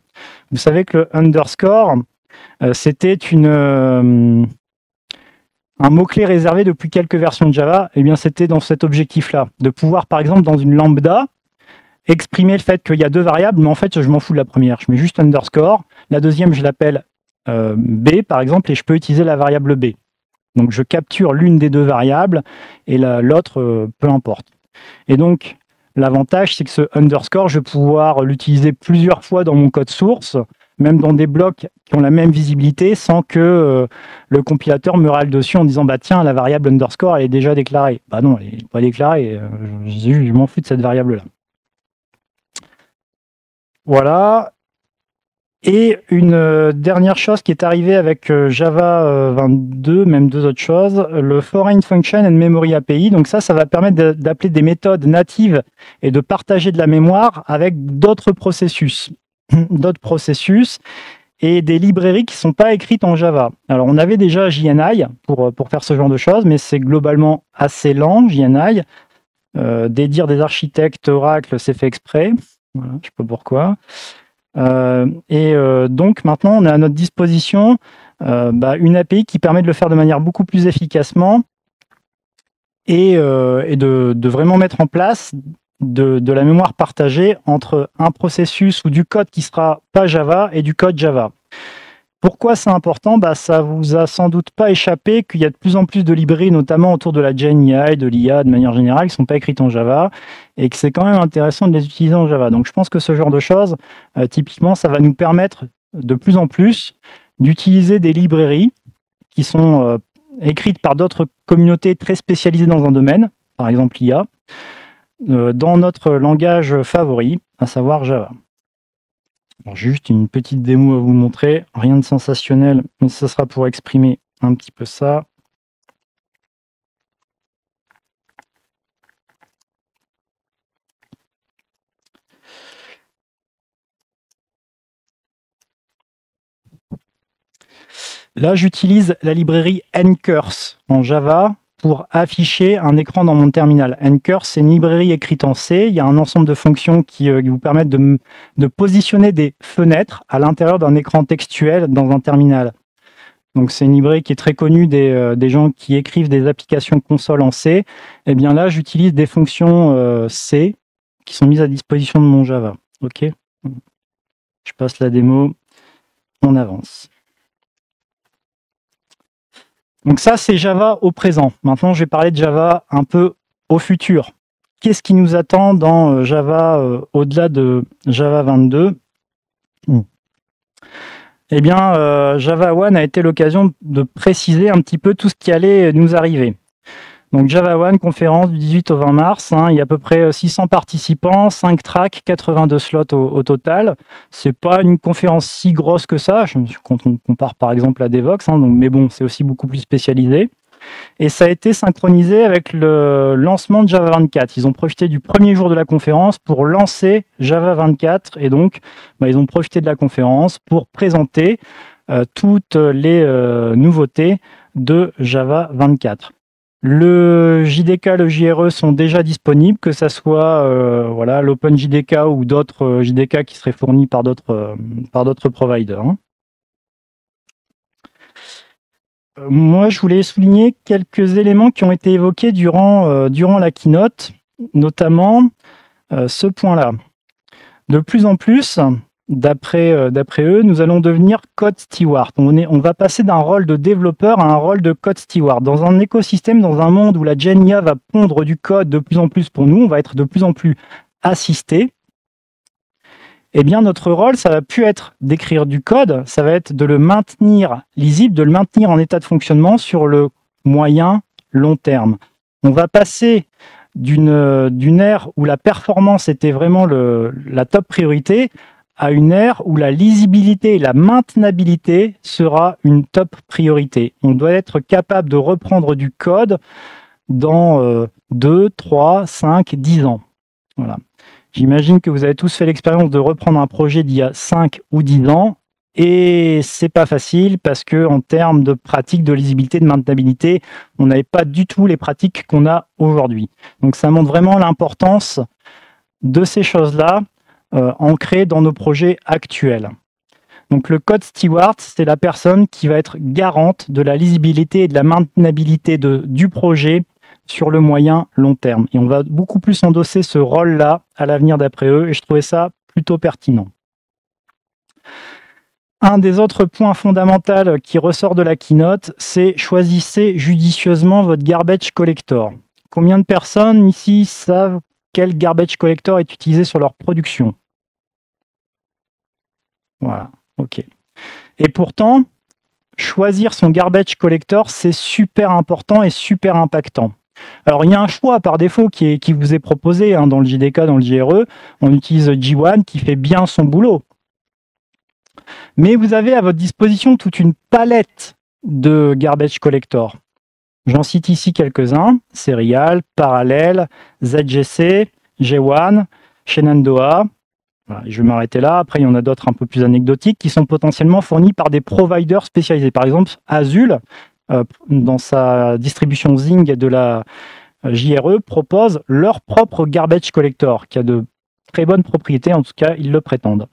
Vous savez que le underscore, c'était un mot-clé réservé depuis quelques versions de Java. Et bien c'était dans cet objectif-là, de pouvoir par exemple dans une lambda exprimer le fait qu'il y a deux variables, mais en fait je m'en fous de la première. Je mets juste underscore. La deuxième je l'appelle B par exemple et je peux utiliser la variable B. Donc je capture l'une des deux variables et l'autre, peu importe. Et donc l'avantage, c'est que ce underscore, je vais pouvoir l'utiliser plusieurs fois dans mon code source, même dans des blocs qui ont la même visibilité, sans que le compilateur me râle dessus en disant bah tiens, la variable underscore, elle est déjà déclarée. Bah non, elle n'est pas déclarée. Je m'en fous de cette variable-là. Voilà. Et une dernière chose qui est arrivée avec Java 22, même deux autres choses, le Foreign Function and Memory API. Donc ça va permettre d'appeler des méthodes natives et de partager de la mémoire avec d'autres processus. Et des librairies qui ne sont pas écrites en Java. Alors on avait déjà JNI pour faire ce genre de choses, mais c'est globalement assez lent, JNI. Dédire des architectes Oracle, c'est fait exprès. Voilà, je ne sais pas pourquoi. Donc maintenant, on a à notre disposition une API qui permet de le faire de manière beaucoup plus efficacement et de vraiment mettre en place de la mémoire partagée entre un processus ou du code qui sera pas Java et du code Java. Pourquoi c'est important? Ça vous a sans doute pas échappé qu'il y a de plus en plus de librairies, notamment autour de la GenAI, de l'IA de manière générale, qui ne sont pas écrites en Java et que c'est quand même intéressant de les utiliser en Java. Donc je pense que ce genre de choses, typiquement, ça va nous permettre de plus en plus d'utiliser des librairies qui sont écrites par d'autres communautés très spécialisées dans un domaine, par exemple l'IA, dans notre langage favori, à savoir Java. Alors, juste une petite démo à vous montrer, rien de sensationnel, mais ce sera pour exprimer un petit peu ça. Là, j'utilise la librairie ncurse en Java pour afficher un écran dans mon terminal. Ncurse, c'est une librairie écrite en C. Il y a un ensemble de fonctions qui vous permettent de positionner des fenêtres à l'intérieur d'un écran textuel dans un terminal. Donc, c'est une librairie qui est très connue des gens qui écrivent des applications console en C. Et bien là, j'utilise des fonctions C qui sont mises à disposition de mon Java. OK. Je passe la démo. On avance. Donc ça, c'est Java au présent. Maintenant, je vais parler de Java un peu au futur. Qu'est-ce qui nous attend dans Java au-delà de Java 22 ? Eh bien, Java 1 a été l'occasion de préciser un petit peu tout ce qui allait nous arriver. Donc Java 1, conférence du 18 au 20 mars, il y a à peu près 600 participants, 5 tracks, 82 slots au total. C'est pas une conférence si grosse que ça, quand on compare par exemple à Devox, mais bon, c'est aussi beaucoup plus spécialisé. Et ça a été synchronisé avec le lancement de Java 24. Ils ont profité du premier jour de la conférence pour lancer Java 24, et donc ils ont profité de la conférence pour présenter toutes les nouveautés de Java 24. Le JDK, le JRE sont déjà disponibles, que ce soit l'OpenJDK ou d'autres JDK qui seraient fournis par d'autres providers. Moi, je voulais souligner quelques éléments qui ont été évoqués durant la keynote, notamment ce point-là. De plus en plus, d'après eux, nous allons devenir code steward. On va passer d'un rôle de développeur à un rôle de code steward. Dans un écosystème, dans un monde où la GenIA va pondre du code de plus en plus pour nous, on va être de plus en plus assisté. Eh bien, notre rôle, ça va plus être d'écrire du code, ça va être de le maintenir lisible, de le maintenir en état de fonctionnement sur le moyen, long terme. On va passer d'une ère où la performance était vraiment la top priorité à une ère où la lisibilité et la maintenabilité sera une top priorité. On doit être capable de reprendre du code dans 2, 3, 5, 10 ans. Voilà. J'imagine que vous avez tous fait l'expérience de reprendre un projet d'il y a 5 ou 10 ans et c'est pas facile parce que en termes de pratique, de lisibilité, de maintenabilité, on n'avait pas du tout les pratiques qu'on a aujourd'hui. Donc ça montre vraiment l'importance de ces choses-là ancrées dans nos projets actuels. Donc le code steward, c'est la personne qui va être garante de la lisibilité et de la maintenabilité du projet sur le moyen long terme. Et on va beaucoup plus endosser ce rôle-là à l'avenir d'après eux, et je trouvais ça plutôt pertinent. Un des autres points fondamentaux qui ressort de la keynote, c'est choisissez judicieusement votre garbage collector. Combien de personnes ici savent quel garbage collector est utilisé sur leur production? Voilà, ok. Et pourtant, choisir son garbage collector, c'est super important et super impactant. Alors, il y a un choix par défaut qui vous est proposé dans le JDK, dans le JRE. On utilise G1 qui fait bien son boulot. Mais vous avez à votre disposition toute une palette de garbage collector. J'en cite ici quelques-uns. Serial, Parallel, ZGC, G1, Shenandoah. Voilà, je vais m'arrêter là. Après, il y en a d'autres un peu plus anecdotiques qui sont potentiellement fournis par des providers spécialisés. Par exemple, Azul, dans sa distribution Zing de la JRE, propose leur propre garbage collector, qui a de très bonnes propriétés, en tout cas, ils le prétendent.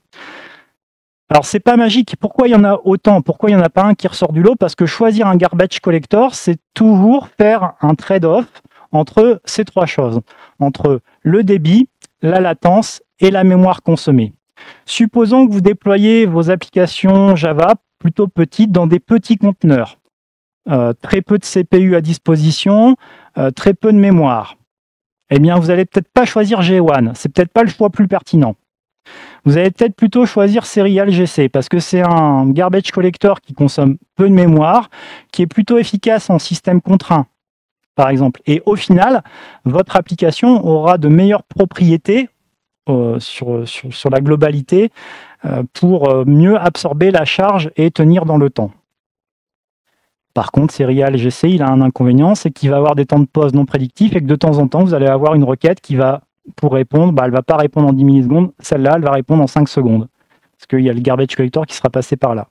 Alors, c'est pas magique. Pourquoi il y en a autant? Pourquoi il n'y en a pas un qui ressort du lot? Parce que choisir un garbage collector, c'est toujours faire un trade-off entre ces trois choses, entre le débit, la latence et la mémoire consommée. Supposons que vous déployez vos applications Java plutôt petites dans des petits conteneurs. Très peu de CPU à disposition, très peu de mémoire. Eh bien, vous n'allez peut-être pas choisir G1. C'est peut-être pas le choix plus pertinent. Vous allez peut-être plutôt choisir Serial GC parce que c'est un garbage collector qui consomme peu de mémoire, qui est plutôt efficace en système contraint, par exemple. Et au final, votre application aura de meilleures propriétés sur la globalité pour mieux absorber la charge et tenir dans le temps. Par contre, Serial GC, il a un inconvénient, c'est qu'il va avoir des temps de pause non prédictifs et que de temps en temps, vous allez avoir une requête qui va, pour répondre, elle ne va pas répondre en 10 millisecondes, celle-là, elle va répondre en 5 secondes. Parce qu'il y a le garbage collector qui sera passé par là.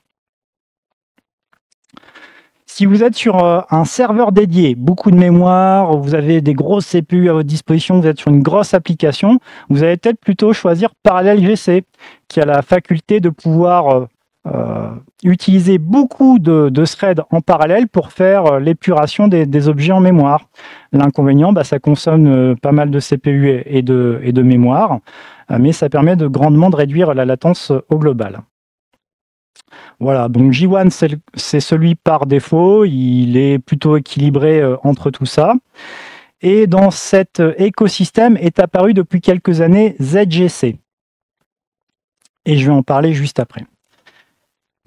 Si vous êtes sur un serveur dédié, beaucoup de mémoire, vous avez des grosses CPU à votre disposition, vous êtes sur une grosse application, vous allez peut-être plutôt choisir Parallel GC, qui a la faculté de pouvoir utiliser beaucoup de threads en parallèle pour faire l'épuration des objets en mémoire. L'inconvénient, ça consomme pas mal de CPU et de mémoire, mais ça permet grandement de réduire la latence au global. Voilà, donc G1, c'est celui par défaut, il est plutôt équilibré entre tout ça. Et dans cet écosystème est apparu depuis quelques années ZGC. Et je vais en parler juste après.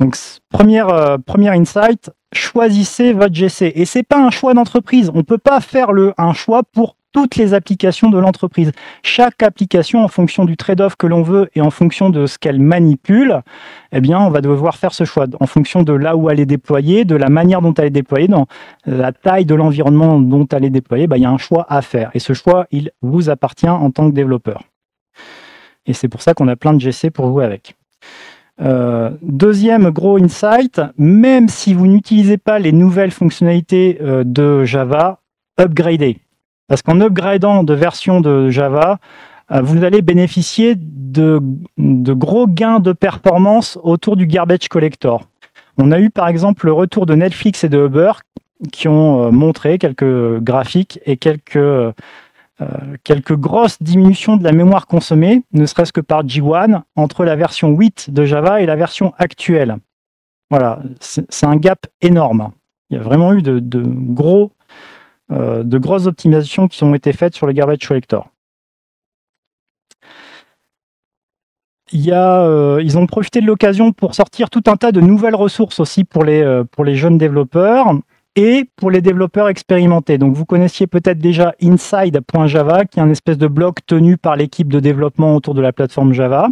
Donc, premier insight, choisissez votre GC. Et ce n'est pas un choix d'entreprise. On ne peut pas faire un choix pour toutes les applications de l'entreprise. Chaque application, en fonction du trade-off que l'on veut et en fonction de ce qu'elle manipule, eh bien, on va devoir faire ce choix en fonction de là où elle est déployée, de la manière dont elle est déployée, dans la taille de l'environnement dont elle est déployée. Il y a un choix à faire. Et ce choix, il vous appartient en tant que développeur. Et c'est pour ça qu'on a plein de GC pour jouer avec. Deuxième gros insight, même si vous n'utilisez pas les nouvelles fonctionnalités de Java, upgradez. Parce qu'en upgradant de version de Java, vous allez bénéficier de gros gains de performance autour du garbage collector. On a eu par exemple le retour de Netflix et de Uber qui ont montré quelques graphiques et quelques grosses diminutions de la mémoire consommée, ne serait-ce que par G1, entre la version 8 de Java et la version actuelle. Voilà, c'est un gap énorme. Il y a vraiment eu de grosses optimisations qui ont été faites sur le garbage collector. Ils ont profité de l'occasion pour sortir tout un tas de nouvelles ressources aussi pour les jeunes développeurs et pour les développeurs expérimentés. Donc vous connaissiez peut-être déjà Inside.java, qui est un espèce de blog tenu par l'équipe de développement autour de la plateforme Java.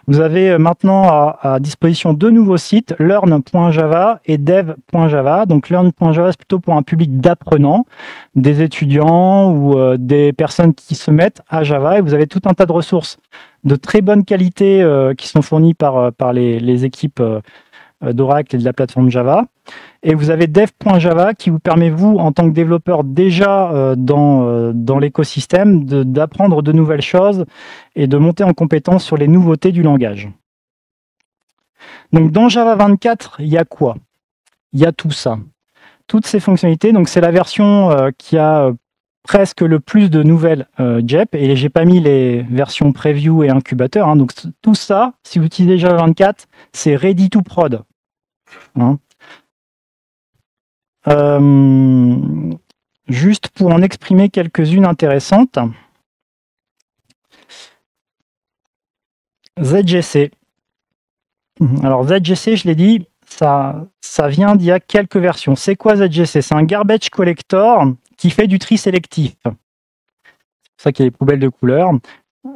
Vous avez maintenant à disposition deux nouveaux sites, Learn.java et Dev.java. Donc Learn.java, c'est plutôt pour un public d'apprenants, des étudiants ou des personnes qui se mettent à Java. Et vous avez tout un tas de ressources de très bonne qualité qui sont fournies par les équipes d'Oracle et de la plateforme Java. Et vous avez dev.java qui vous permet, vous, en tant que développeur déjà dans l'écosystème, d'apprendre de nouvelles choses et de monter en compétence sur les nouveautés du langage. Donc dans Java 24, il y a quoi? Il y a tout ça. Toutes ces fonctionnalités. Donc c'est la version qui a presque le plus de nouvelles JEP, et j'ai pas mis les versions preview et incubateur. Hein. Donc tout ça, si vous utilisez Java 24, c'est ready to prod. Hein. Juste pour en exprimer quelques-unes intéressantes. ZGC. Alors ZGC, je l'ai dit, ça vient d'il y a quelques versions. C'est quoi ZGC? C'est un garbage collector qui fait du tri sélectif. C'est pour ça qu'il y a les poubelles de couleurs.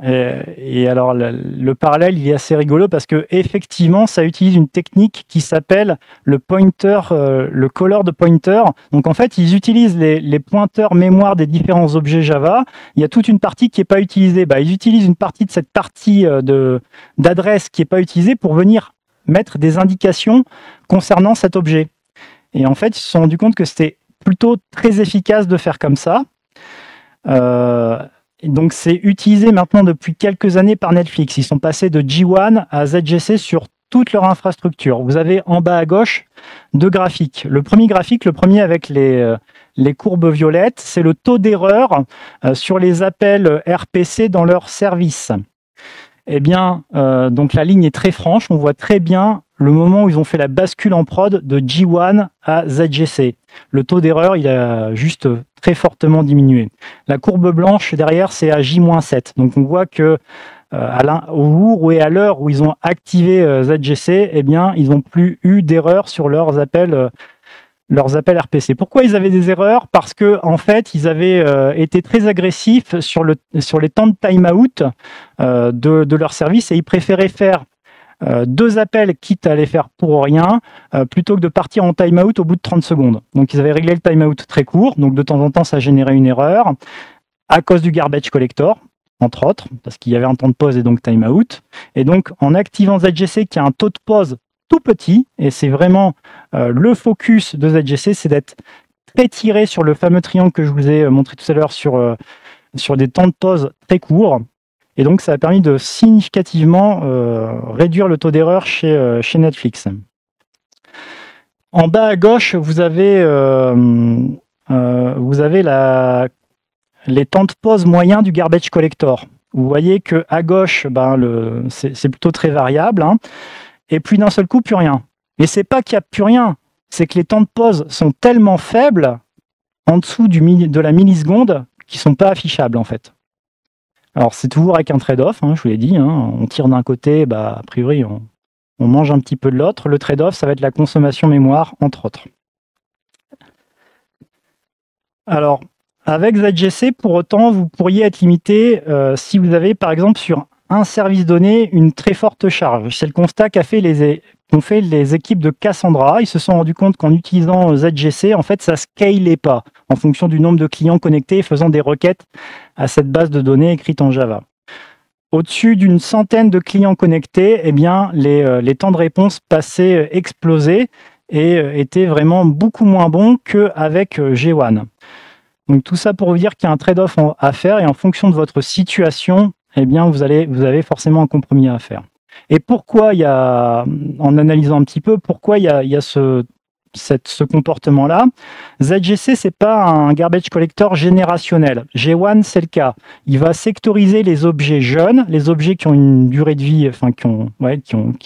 Et alors, le parallèle, il est assez rigolo parce que effectivement, ça utilise une technique qui s'appelle le pointer, le colored pointer. Donc, en fait, ils utilisent les pointeurs mémoire des différents objets Java. Il y a toute une partie qui n'est pas utilisée. Ils utilisent une partie de cette partie d'adresse qui n'est pas utilisée pour venir mettre des indications concernant cet objet. Et en fait, ils se sont rendus compte que c'était plutôt très efficace de faire comme ça. Donc, c'est utilisé maintenant depuis quelques années par Netflix. Ils sont passés de G1 à ZGC sur toute leur infrastructure. Vous avez en bas à gauche deux graphiques. Le premier avec les courbes violettes, c'est le taux d'erreur sur les appels RPC dans leur service. Eh bien, donc la ligne est très franche. On voit très bien le moment où ils ont fait la bascule en prod de G1 à ZGC. Le taux d'erreur, il a juste très fortement diminué. La courbe blanche derrière, c'est à J-7. Donc on voit que au jour et à l'heure où ils ont activé ZGC, eh bien, ils n'ont plus eu d'erreur sur leurs appels RPC. Pourquoi ils avaient des erreurs? Parce que en fait, ils avaient été très agressifs sur les temps de time-out de leur service, et ils préféraient faire deux appels, quitte à les faire pour rien, plutôt que de partir en time-out au bout de 30 secondes. Donc ils avaient réglé le time-out très court, donc de temps en temps ça générait une erreur, à cause du garbage collector, entre autres, parce qu'il y avait un temps de pause et donc time-out. Et donc en activant ZGC qui a un taux de pause tout petit, et c'est vraiment le focus de ZGC, c'est d'être très tiré sur le fameux triangle que je vous ai montré tout à l'heure sur des temps de pause très courts. Et donc, ça a permis de significativement réduire le taux d'erreur chez Netflix. En bas à gauche, vous avez les temps de pause moyens du garbage collector. Vous voyez qu'à gauche, c'est plutôt très variable. Hein, et puis d'un seul coup, plus rien. Et c'est pas qu'il n'y a plus rien, c'est que les temps de pause sont tellement faibles en dessous de la milliseconde qu'ils ne sont pas affichables en fait. Alors, c'est toujours avec un trade-off, hein, je vous l'ai dit. Hein, on tire d'un côté, a priori, on mange un petit peu de l'autre. Le trade-off, ça va être la consommation mémoire, entre autres. Alors, avec ZGC, pour autant, vous pourriez être limité si vous avez, par exemple, sur un service donné, une très forte charge. C'est le constat qu'ont fait les équipes de Cassandra. Ils se sont rendus compte qu'en utilisant ZGC, en fait, ça ne scalait pas en fonction du nombre de clients connectés et faisant des requêtes à cette base de données écrite en Java. Au-dessus d'une centaine de clients connectés, eh bien, les temps de réponse passaient explosés et étaient vraiment beaucoup moins bons qu'avec G1. Donc tout ça pour vous dire qu'il y a un trade-off à faire, et en fonction de votre situation, eh bien, vous avez forcément un compromis à faire. Et pourquoi il y a, en analysant un petit peu, pourquoi il y a ce comportement-là? ZGC, c'est pas un garbage collector générationnel. G1, c'est le cas. Il va sectoriser les objets jeunes, les objets qui ont une durée de vie, enfin qui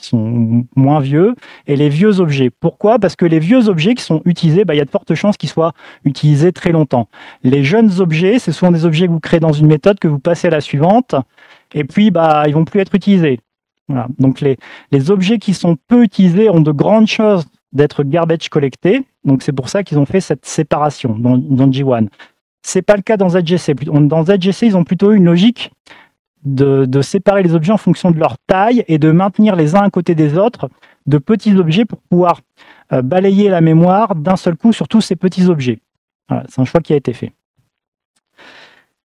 sont moins vieux, et les vieux objets. Pourquoi? Parce que les vieux objets qui sont utilisés, il y a de fortes chances qu'ils soient utilisés très longtemps. Les jeunes objets, c'est souvent des objets que vous créez dans une méthode que vous passez à la suivante, et puis ils vont plus être utilisés. Voilà. Donc les objets qui sont peu utilisés ont de grandes chances d'être garbage collectés. Donc c'est pour ça qu'ils ont fait cette séparation dans G1. C'est pas le cas dans ZGC. Dans ZGC, ils ont plutôt une logique de séparer les objets en fonction de leur taille et de maintenir les uns à côté des autres de petits objets pour pouvoir balayer la mémoire d'un seul coup sur tous ces petits objets. Voilà, c'est un choix qui a été fait.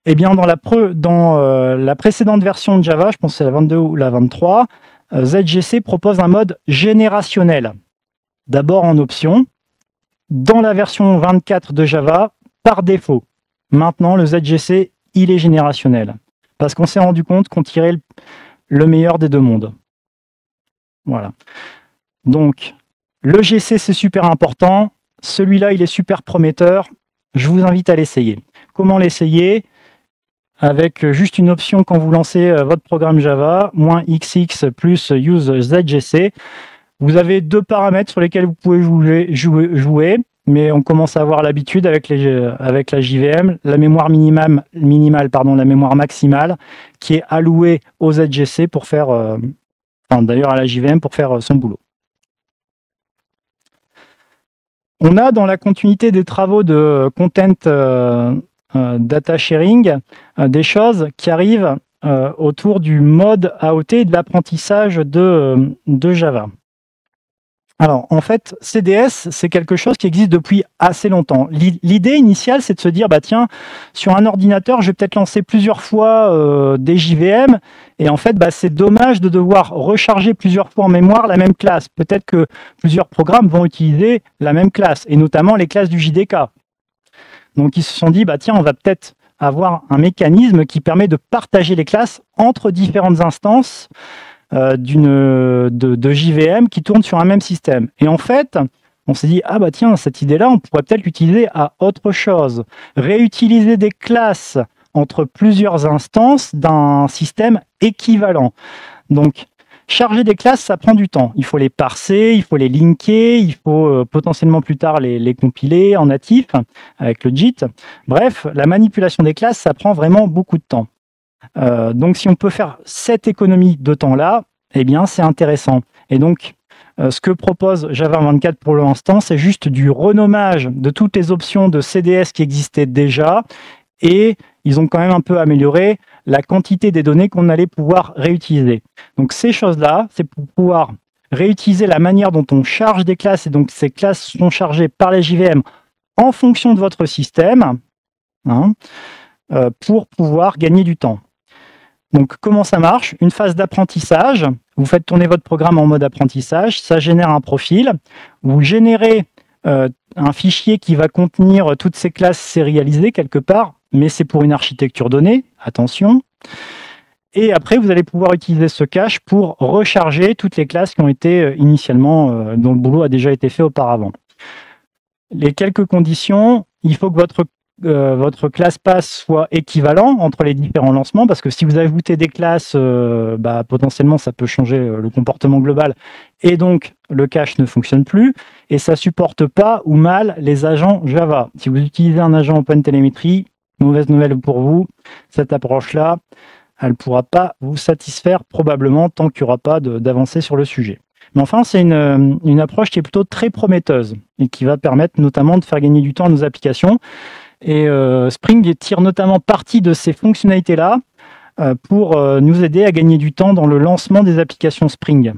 Eh bien, dans la précédente version de Java, je pense que c'est la 22 ou la 23, ZGC propose un mode générationnel. D'abord en option, dans la version 24 de Java, par défaut. Maintenant, le ZGC, il est générationnel. Parce qu'on s'est rendu compte qu'on tirait le meilleur des deux mondes. Voilà. Donc, le GC, c'est super important. Celui-là, il est super prometteur. Je vous invite à l'essayer. Comment l'essayer? Avec juste une option quand vous lancez votre programme Java, -XX plus use ZGC. Vous avez deux paramètres sur lesquels vous pouvez jouer, mais on commence à avoir l'habitude avec la JVM, la mémoire la mémoire maximale, qui est allouée au ZGC pour faire, d'ailleurs à la JVM pour faire son boulot. On a dans la continuité des travaux de content data sharing des choses qui arrivent autour du mode AOT et de l'apprentissage de Java. Alors, en fait, CDS, c'est quelque chose qui existe depuis assez longtemps. L'idée initiale, c'est de se dire, tiens, sur un ordinateur, je vais peut-être lancer plusieurs fois des JVM, et en fait, c'est dommage de devoir recharger plusieurs fois en mémoire la même classe. Peut-être que plusieurs programmes vont utiliser la même classe, et notamment les classes du JDK. Donc, ils se sont dit, tiens, on va peut-être avoir un mécanisme qui permet de partager les classes entre différentes instances de JVM qui tourne sur un même système. Et en fait, on s'est dit, tiens, cette idée-là, on pourrait peut-être l'utiliser à autre chose. Réutiliser des classes entre plusieurs instances d'un système équivalent. Donc, charger des classes, ça prend du temps. Il faut les parser, il faut les linker, il faut potentiellement plus tard les compiler en natif avec le JIT. Bref, la manipulation des classes, ça prend vraiment beaucoup de temps. Donc, si on peut faire cette économie de temps-là, eh bien, c'est intéressant. Et donc, ce que propose Java 24 pour l'instant, c'est juste du renommage de toutes les options de CDS qui existaient déjà, et ils ont quand même un peu amélioré la quantité des données qu'on allait pouvoir réutiliser. Donc, ces choses-là, c'est pour pouvoir réutiliser la manière dont on charge des classes, et donc ces classes sont chargées par les JVM en fonction de votre système, pour pouvoir gagner du temps. Donc, comment ça marche? Une phase d'apprentissage. Vous faites tourner votre programme en mode apprentissage. Ça génère un profil. Vous générez un fichier qui va contenir toutes ces classes sérialisées quelque part, mais c'est pour une architecture donnée. Attention. Et après, vous allez pouvoir utiliser ce cache pour recharger toutes les classes qui ont été initialement, dont le boulot a déjà été fait auparavant. Les quelques conditions, il faut que votre classe pass soit équivalent entre les différents lancements, parce que si vous ajoutez des classes, potentiellement ça peut changer le comportement global, et donc le cache ne fonctionne plus, et ça supporte pas ou mal les agents Java. Si vous utilisez un agent OpenTelemetry, mauvaise nouvelle pour vous, cette approche-là, elle ne pourra pas vous satisfaire probablement tant qu'il n'y aura pas d'avancée sur le sujet. Mais enfin, c'est une approche qui est plutôt très prometteuse et qui va permettre notamment de faire gagner du temps à nos applications. Et Spring tire notamment parti de ces fonctionnalités-là pour nous aider à gagner du temps dans le lancement des applications Spring.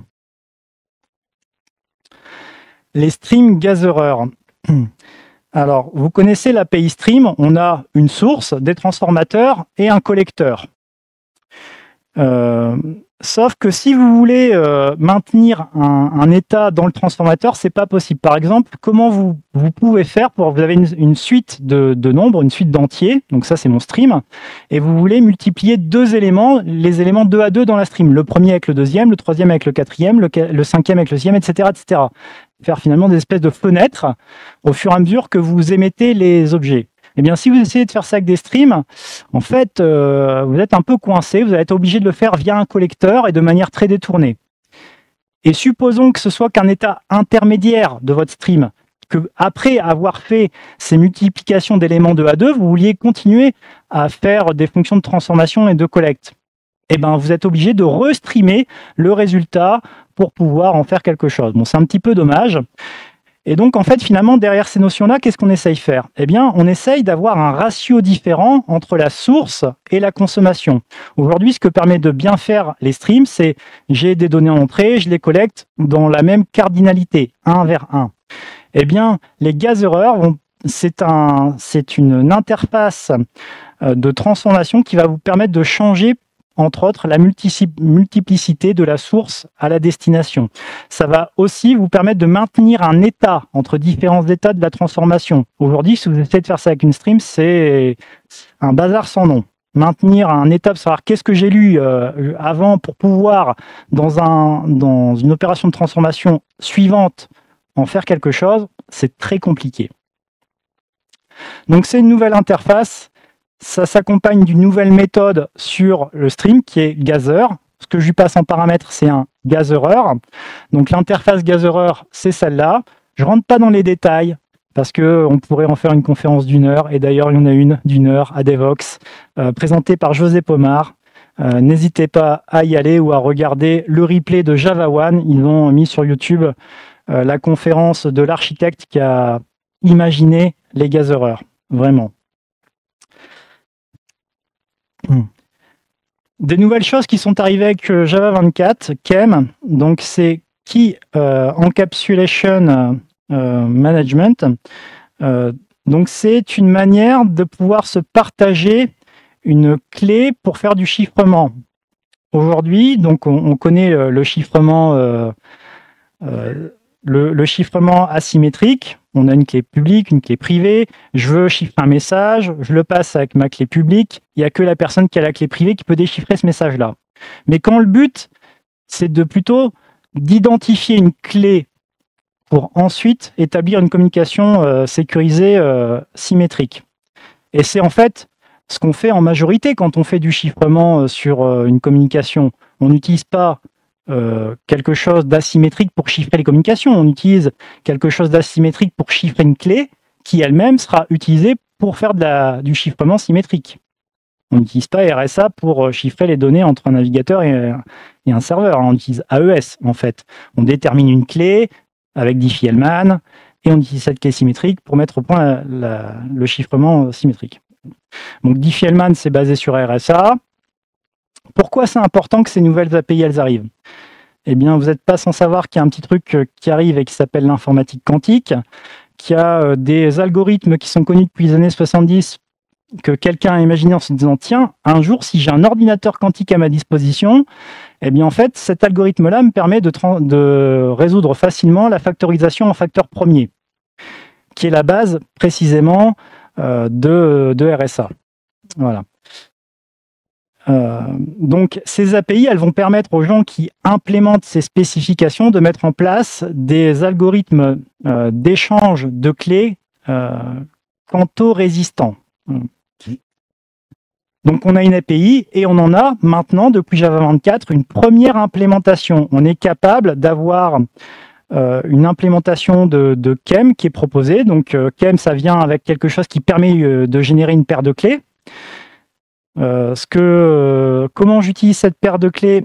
Les stream gatherers. Alors, vous connaissez l'API Stream, on a une source, des transformateurs et un collecteur. Sauf que si vous voulez maintenir un état dans le transformateur, c'est pas possible. Par exemple, comment vous pouvez faire pour vous avez une suite de nombres, une suite d'entiers. Donc ça, c'est mon stream, et vous voulez multiplier deux éléments, les éléments 2 à 2 dans la stream. Le premier avec le deuxième, le troisième avec le quatrième, le cinquième avec le sixième, etc., etc. Faire finalement des espèces de fenêtres au fur et à mesure que vous émettez les objets. Eh bien, si vous essayez de faire ça avec des streams, en fait, vous êtes un peu coincé, vous allez être obligé de le faire via un collecteur et de manière très détournée. Et supposons que ce soit qu'un état intermédiaire de votre stream, que après avoir fait ces multiplications d'éléments 2 à 2, vous vouliez continuer à faire des fonctions de transformation et de collecte. Eh bien, vous êtes obligé de restreamer le résultat pour pouvoir en faire quelque chose. Bon, c'est un petit peu dommage. Et donc, en fait, finalement, derrière ces notions-là, qu'est-ce qu'on essaye de faire? Eh bien, on essaye d'avoir un ratio différent entre la source et la consommation. Aujourd'hui, ce que permet de bien faire les streams, c'est j'ai des données en entrée, je les collecte dans la même cardinalité, 1 vers 1. Eh bien, les gatherers, c'est une interface de transformation qui va vous permettre de changer entre autres, la multiplicité de la source à la destination. Ça va aussi vous permettre de maintenir un état entre différents états de la transformation. Aujourd'hui, si vous essayez de faire ça avec une stream, c'est un bazar sans nom. Maintenir un état, pour savoir qu'est-ce que j'ai lu avant pour pouvoir, dans une opération de transformation suivante, en faire quelque chose, c'est très compliqué. Donc c'est une nouvelle interface. Ça s'accompagne d'une nouvelle méthode sur le stream qui est Gather. Ce que je lui passe en paramètre, c'est un gatherer. Donc l'interface gatherer, c'est celle-là. Je ne rentre pas dans les détails parce qu'on pourrait en faire une conférence d'1 heure. Et d'ailleurs, il y en a une d'1 heure à Devox, présentée par José Pomar. N'hésitez pas à y aller ou à regarder le replay de Java One. Ils ont mis sur YouTube la conférence de l'architecte qui a imaginé les gatherers. Vraiment. Des nouvelles choses qui sont arrivées avec Java 24, KEM, donc c'est Key Encapsulation Management. Donc c'est une manière de pouvoir se partager une clé pour faire du chiffrement. Aujourd'hui, donc on connaît le chiffrement le chiffrement asymétrique. On a une clé publique, une clé privée. Je veux chiffrer un message, je le passe avec ma clé publique. Il n'y a que la personne qui a la clé privée qui peut déchiffrer ce message-là. Mais quand le but, c'est plutôt d'identifier une clé pour ensuite établir une communication sécurisée symétrique. Et c'est en fait ce qu'on fait en majorité quand on fait du chiffrement sur une communication. On n'utilise pas quelque chose d'asymétrique pour chiffrer les communications. On utilise quelque chose d'asymétrique pour chiffrer une clé qui elle-même sera utilisée pour faire du chiffrement symétrique. On n'utilise pas RSA pour chiffrer les données entre un navigateur et un serveur. On utilise AES en fait. On détermine une clé avec Diffie-Hellman et on utilise cette clé symétrique pour mettre au point le chiffrement symétrique. Donc Diffie-Hellman, c'est basé sur RSA. Pourquoi c'est important que ces nouvelles API elles arrivent? Eh bien, vous n'êtes pas sans savoir qu'il y a un petit truc qui arrive et qui s'appelle l'informatique quantique, qui a des algorithmes qui sont connus depuis les années 70, que quelqu'un a imaginé en se disant « Tiens, un jour, si j'ai un ordinateur quantique à ma disposition, eh bien, en fait, cet algorithme-là me permet de résoudre facilement la factorisation en facteur premier, qui est la base, précisément, de RSA. » Voilà. Donc, ces API, elles vont permettre aux gens qui implémentent ces spécifications de mettre en place des algorithmes d'échange de clés quanto-résistants. Donc, on a une API et on en a maintenant, depuis Java 24, une première implémentation. On est capable d'avoir une implémentation de KEM qui est proposée. Donc, KEM, ça vient avec quelque chose qui permet de générer une paire de clés. Comment j'utilise cette paire de clés?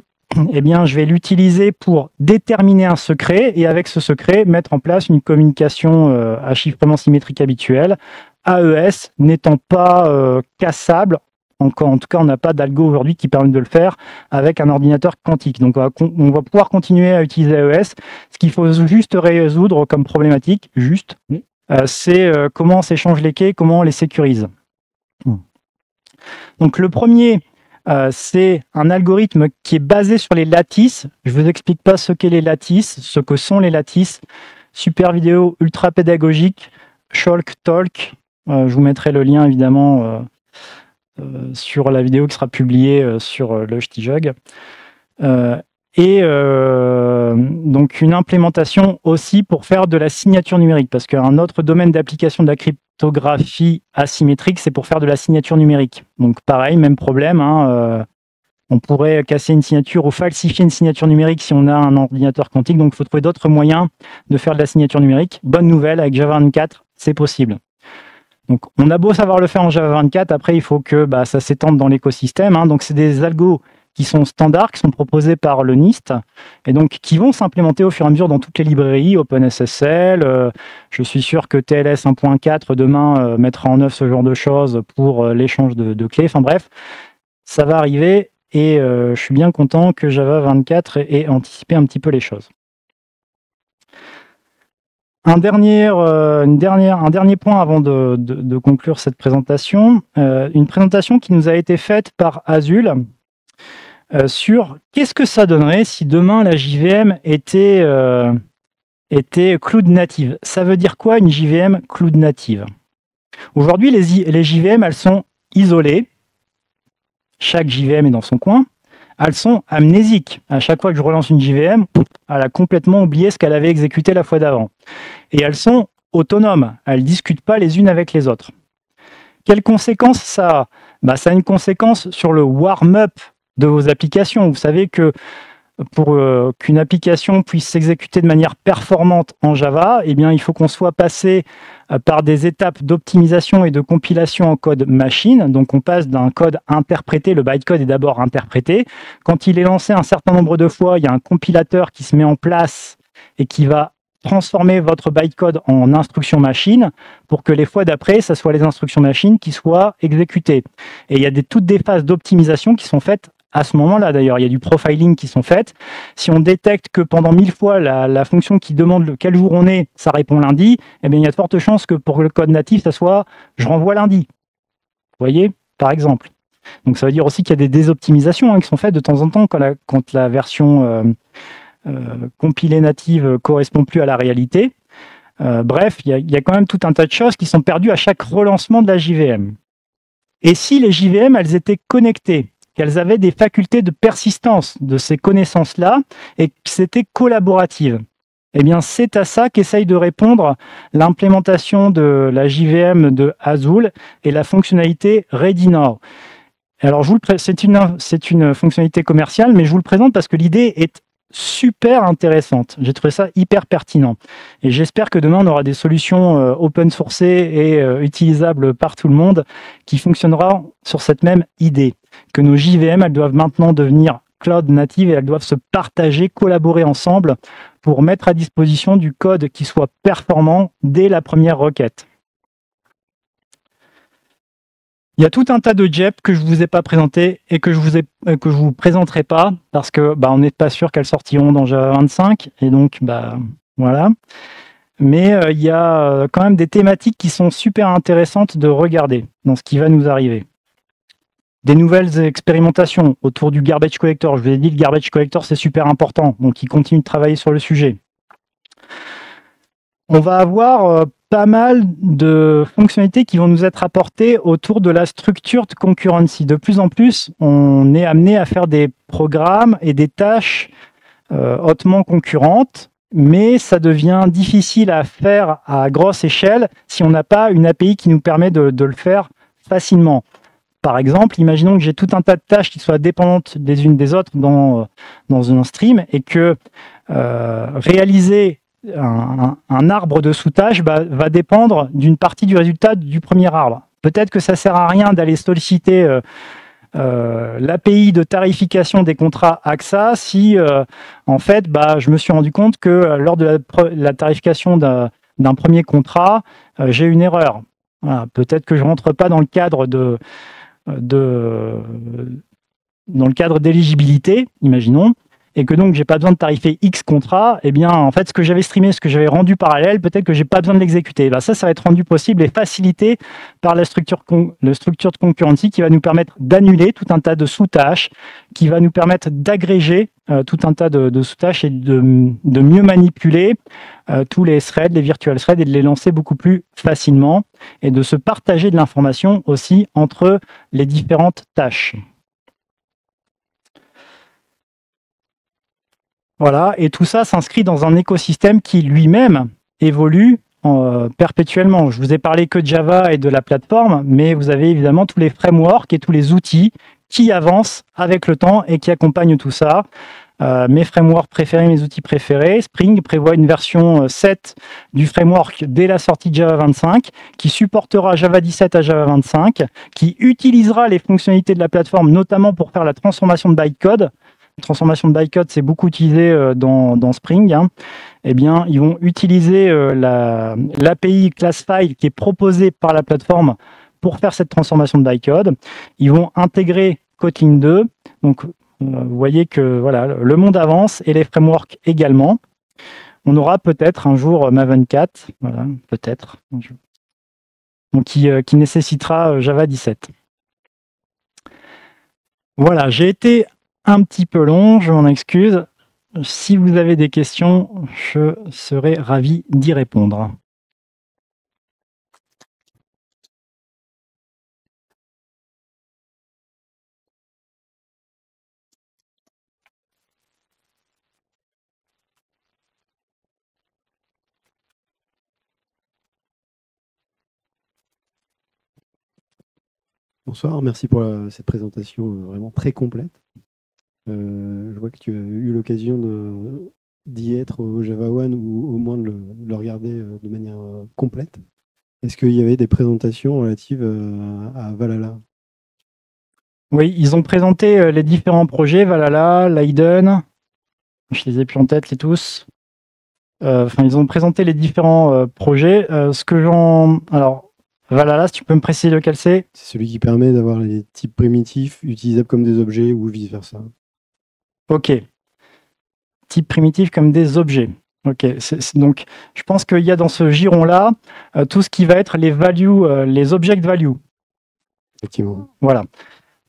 Eh bien, je vais l'utiliser pour déterminer un secret et avec ce secret, mettre en place une communication à chiffrement symétrique habituel. AES n'étant pas cassable, en tout cas, on n'a pas d'algo aujourd'hui qui permet de le faire avec un ordinateur quantique. Donc, on va pouvoir continuer à utiliser AES. Ce qu'il faut juste résoudre comme problématique, c'est comment on s'échange les clés, comment on les sécurise. Donc le premier C'est un algorithme qui est basé sur les lattices. Je ne vous explique pas ce qu'est les lattices, ce que sont les lattices. Super vidéo, ultra pédagogique, Shulk Talk. Je vous mettrai le lien évidemment sur la vidéo qui sera publiée sur le Chtijog. Donc une implémentation aussi pour faire de la signature numérique, parce qu'un autre domaine d'application de la cryptographie asymétrique, c'est pour faire de la signature numérique. Donc pareil, même problème, hein, on pourrait casser une signature ou falsifier une signature numérique si on a un ordinateur quantique, donc il faut trouver d'autres moyens de faire de la signature numérique. Bonne nouvelle, avec Java 24, c'est possible. Donc on a beau savoir le faire en Java 24, après il faut que ça s'étende dans l'écosystème, hein. Donc c'est des algos qui sont standards, qui sont proposés par le NIST, et donc qui vont s'implémenter au fur et à mesure dans toutes les librairies, OpenSSL. Je suis sûr que TLS 1.4 demain mettra en œuvre ce genre de choses pour l'échange de clés. Enfin bref, ça va arriver, et je suis bien content que Java 24 ait anticipé un petit peu les choses. Un dernier point avant de conclure cette présentation, une présentation qui nous a été faite par Azul, sur qu'est-ce que ça donnerait si demain la JVM était cloud native. Ça veut dire quoi une JVM cloud native? Aujourd'hui, les JVM, elles sont isolées. Chaque JVM est dans son coin. Elles sont amnésiques. À chaque fois que je relance une JVM, elle a complètement oublié ce qu'elle avait exécuté la fois d'avant. Et elles sont autonomes. Elles ne discutent pas les unes avec les autres. Quelles conséquences ça a? Ça a une conséquence sur le warm-up de vos applications. Vous savez que pour qu'une application puisse s'exécuter de manière performante en Java, il faut qu'on soit passé par des étapes d'optimisation et de compilation en code machine. Donc on passe d'un code interprété, le bytecode est d'abord interprété. Quand il est lancé un certain nombre de fois, il y a un compilateur qui se met en place et qui va transformer votre bytecode en instruction machine pour que les fois d'après, ce soit les instructions machine qui soient exécutées. Et il y a toutes des phases d'optimisation qui sont faites à ce moment-là. D'ailleurs, il y a du profiling qui sont faites. Si on détecte que pendant 1000 fois, la fonction qui demande quel jour on est, ça répond lundi, il y a de fortes chances que pour le code natif, ça soit « je renvoie lundi ». Vous voyez, par exemple. Donc ça veut dire aussi qu'il y a des désoptimisations qui sont faites de temps en temps quand la version compilée native correspond plus à la réalité. Bref, il y a quand même tout un tas de choses qui sont perdues à chaque relancement de la JVM. Et si les JVM, elles étaient connectées, qu'elles avaient des facultés de persistance de ces connaissances-là et que c'était collaborative. C'est à ça qu'essaye de répondre l'implémentation de la JVM de Azul et la fonctionnalité Ready Now. Alors, c'est une fonctionnalité commerciale, mais je vous le présente parce que l'idée est super intéressante. J'ai trouvé ça hyper pertinent. Et j'espère que demain, on aura des solutions open sourcées et utilisables par tout le monde qui fonctionneront sur cette même idée. Que nos JVM, elles doivent maintenant devenir cloud native et elles doivent se partager, collaborer ensemble pour mettre à disposition du code qui soit performant dès la première requête. Il y a tout un tas de JEP que je ne vous ai pas présenté et que je vous présenterai pas parce que on n'est pas sûr qu'elles sortiront dans Java 25 et donc voilà. Mais il y a quand même des thématiques qui sont super intéressantes de regarder dans ce qui va nous arriver. Des nouvelles expérimentations autour du garbage collector. Je vous ai dit, le garbage collector, c'est super important. Donc, ils continuent de travailler sur le sujet. On va avoir pas mal de fonctionnalités qui vont nous être apportées autour de la structured concurrency. De plus en plus, on est amené à faire des programmes et des tâches hautement concurrentes, mais ça devient difficile à faire à grosse échelle si on n'a pas une API qui nous permet de le faire facilement. Par exemple, imaginons que j'ai tout un tas de tâches qui soient dépendantes des unes des autres dans un stream et que réaliser un arbre de sous-tâches va dépendre d'une partie du résultat du premier arbre. Peut-être que ça ne sert à rien d'aller solliciter l'API de tarification des contrats AXA si, en fait, je me suis rendu compte que lors de la tarification d'un premier contrat, j'ai une erreur. Voilà. Peut-être que je ne rentre pas dans le cadre d'éligibilité, imaginons, et que donc j'ai pas besoin de tarifer X contrat, eh bien en fait ce que j'avais streamé, ce que j'avais rendu parallèle, peut-être que j'ai pas besoin de l'exécuter. Ben, ça va être rendu possible et facilité par la structure de concurrency qui va nous permettre d'annuler tout un tas de sous-tâches, qui va nous permettre d'agréger tout un tas de sous-tâches et de mieux manipuler tous les threads, les virtual threads, et de les lancer beaucoup plus facilement et de se partager de l'information aussi entre les différentes tâches. Voilà, et tout ça s'inscrit dans un écosystème qui lui-même évolue perpétuellement. Je vous ai parlé que de Java et de la plateforme, mais vous avez évidemment tous les frameworks et tous les outils qui avancent avec le temps et qui accompagnent tout ça. Mes frameworks préférés, mes outils préférés, Spring prévoit une version 7 du framework dès la sortie de Java 25, qui supportera Java 17 à Java 25, qui utilisera les fonctionnalités de la plateforme, notamment pour faire la transformation de bytecode. La transformation de bytecode, c'est beaucoup utilisé dans Spring. Eh bien, ils vont utiliser l'API ClassFile qui est proposée par la plateforme pour faire cette transformation de bytecode. Ils vont intégrer Kotlin 2. Donc, vous voyez que voilà, le monde avance et les frameworks également. On aura peut-être un jour Maven 4, voilà, peut-être, donc qui nécessitera Java 17. Voilà, j'ai été un petit peu long, je m'en excuse. Si vous avez des questions, je serai ravi d'y répondre. Bonsoir, merci pour cette présentation vraiment très complète. Je vois que tu as eu l'occasion d'y être au Java One ou au moins de le regarder de manière complète. Est-ce qu'il y avait des présentations relatives à Valhalla? Oui, ils ont présenté les différents projets, Valhalla, Leiden, je les ai plus en tête les tous. Ils ont présenté les différents projets. Alors, Valhalla, si tu peux me préciser lequel c'est? C'est celui qui permet d'avoir les types primitifs utilisables comme des objets ou vice-versa. Ok. Types primitifs comme des objets. Ok. Donc, je pense qu'il y a dans ce giron-là tout ce qui va être les values, les object values. Effectivement. Voilà.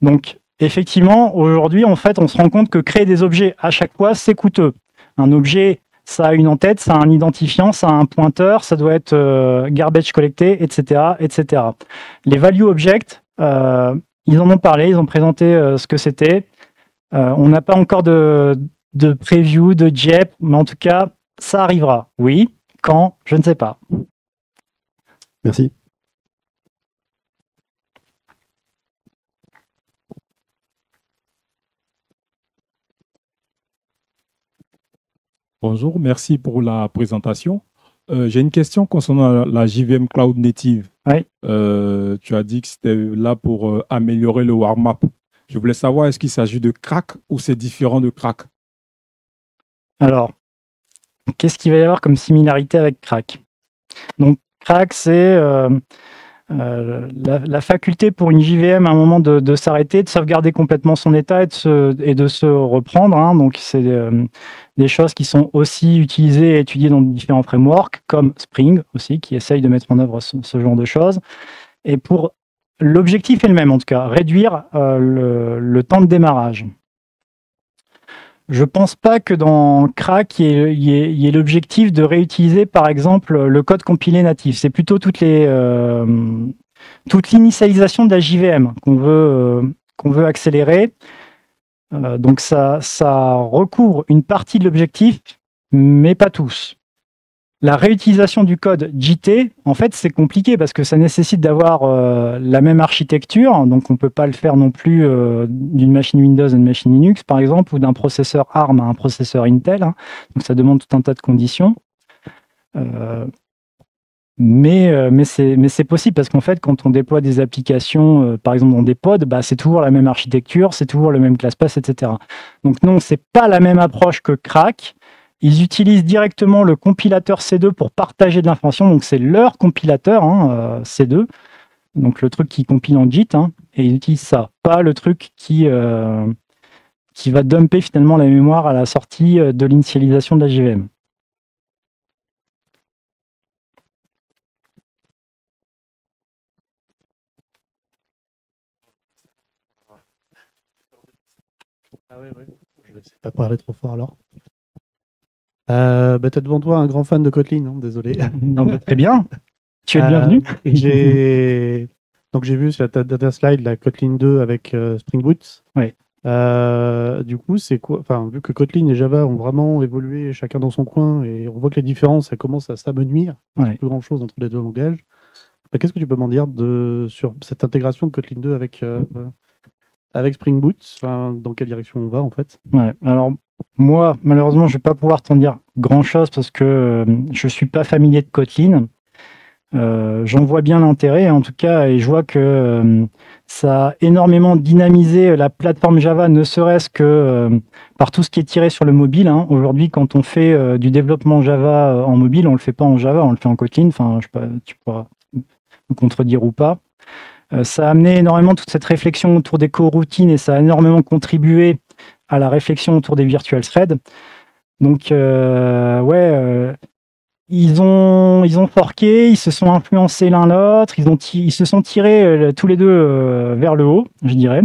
Donc, effectivement, aujourd'hui, en fait, on se rend compte que créer des objets à chaque fois, c'est coûteux. Un objet, ça a une en-tête, ça a un identifiant, ça a un pointeur, ça doit être garbage collecté, etc., etc. Les value objects, ils en ont parlé, ils ont présenté ce que c'était. On n'a pas encore de preview, de JEP, mais en tout cas, ça arrivera. Oui, quand, je ne sais pas. Merci. Bonjour, merci pour la présentation. J'ai une question concernant la JVM Cloud Native. Oui. Tu as dit que c'était là pour améliorer le warm-up. Je voulais savoir, est-ce qu'il s'agit de crack ou c'est différent de crack? Alors, qu'est-ce qu'il va y avoir comme similarité avec crack? Donc, crack, c'est la faculté pour une JVM à un moment de s'arrêter, de sauvegarder complètement son état et de se reprendre. Hein. Donc, c'est des choses qui sont aussi utilisées et étudiées dans différents frameworks, comme Spring aussi, qui essaye de mettre en œuvre ce genre de choses. Et pour l'objectif est le même, en tout cas, réduire le temps de démarrage. Je ne pense pas que dans Crack, il y ait l'objectif de réutiliser, par exemple, le code compilé natif. C'est plutôt toute l'initialisation de la JVM qu'on veut accélérer. Donc ça recouvre une partie de l'objectif, mais pas tous. La réutilisation du code JT, en fait, c'est compliqué parce que ça nécessite d'avoir la même architecture. Donc, on ne peut pas le faire non plus d'une machine Windows à une machine Linux, par exemple, ou d'un processeur ARM à un processeur Intel. Hein. Donc, ça demande tout un tas de conditions. Mais c'est possible parce qu'en fait, quand on déploie des applications, par exemple dans des pods, c'est toujours la même architecture, c'est toujours le même ClassPass, etc. Donc, non, ce n'est pas la même approche que Crack. Ils utilisent directement le compilateur C2 pour partager de l'information. Donc, c'est leur compilateur, C2. Donc, le truc qui compile en JIT. Et ils utilisent ça. Pas le truc qui qui va dumper finalement la mémoire à la sortie de l'initialisation de la JVM. Ah ouais, ouais. Je ne sais pas parler trop fort alors. Bah, tu as devant toi un grand fan de Kotlin, hein, désolé. Non, bah, très bien. Tu es le bienvenu. Donc j'ai vu sur ta data slide la Kotlin 2 avec Spring Boot. Ouais. Du coup, c'est quoi? Enfin, vu que Kotlin et Java ont vraiment évolué chacun dans son coin et on voit que les différences, ça commence à s'amenuire. Il n'y a plus grand chose entre les deux langages. Bah, qu'est-ce que tu peux m'en dire sur cette intégration de Kotlin 2 avec Spring Boot? Enfin, dans quelle direction on va en fait? Ouais, alors moi, malheureusement, je ne vais pas pouvoir t'en dire grand-chose parce que je ne suis pas familier de Kotlin. J'en vois bien l'intérêt, en tout cas, et je vois que ça a énormément dynamisé la plateforme Java, ne serait-ce que par tout ce qui est tiré sur le mobile. Hein. Aujourd'hui, quand on fait du développement Java en mobile, on ne le fait pas en Java, on le fait en Kotlin. Enfin, je sais pas, tu pourras me contredire ou pas. Ça a amené énormément toute cette réflexion autour des coroutines et ça a énormément contribué à la réflexion autour des virtual threads. Donc, ils ont forqué, ils se sont influencés l'un l'autre, ils se sont tirés tous les deux vers le haut, je dirais.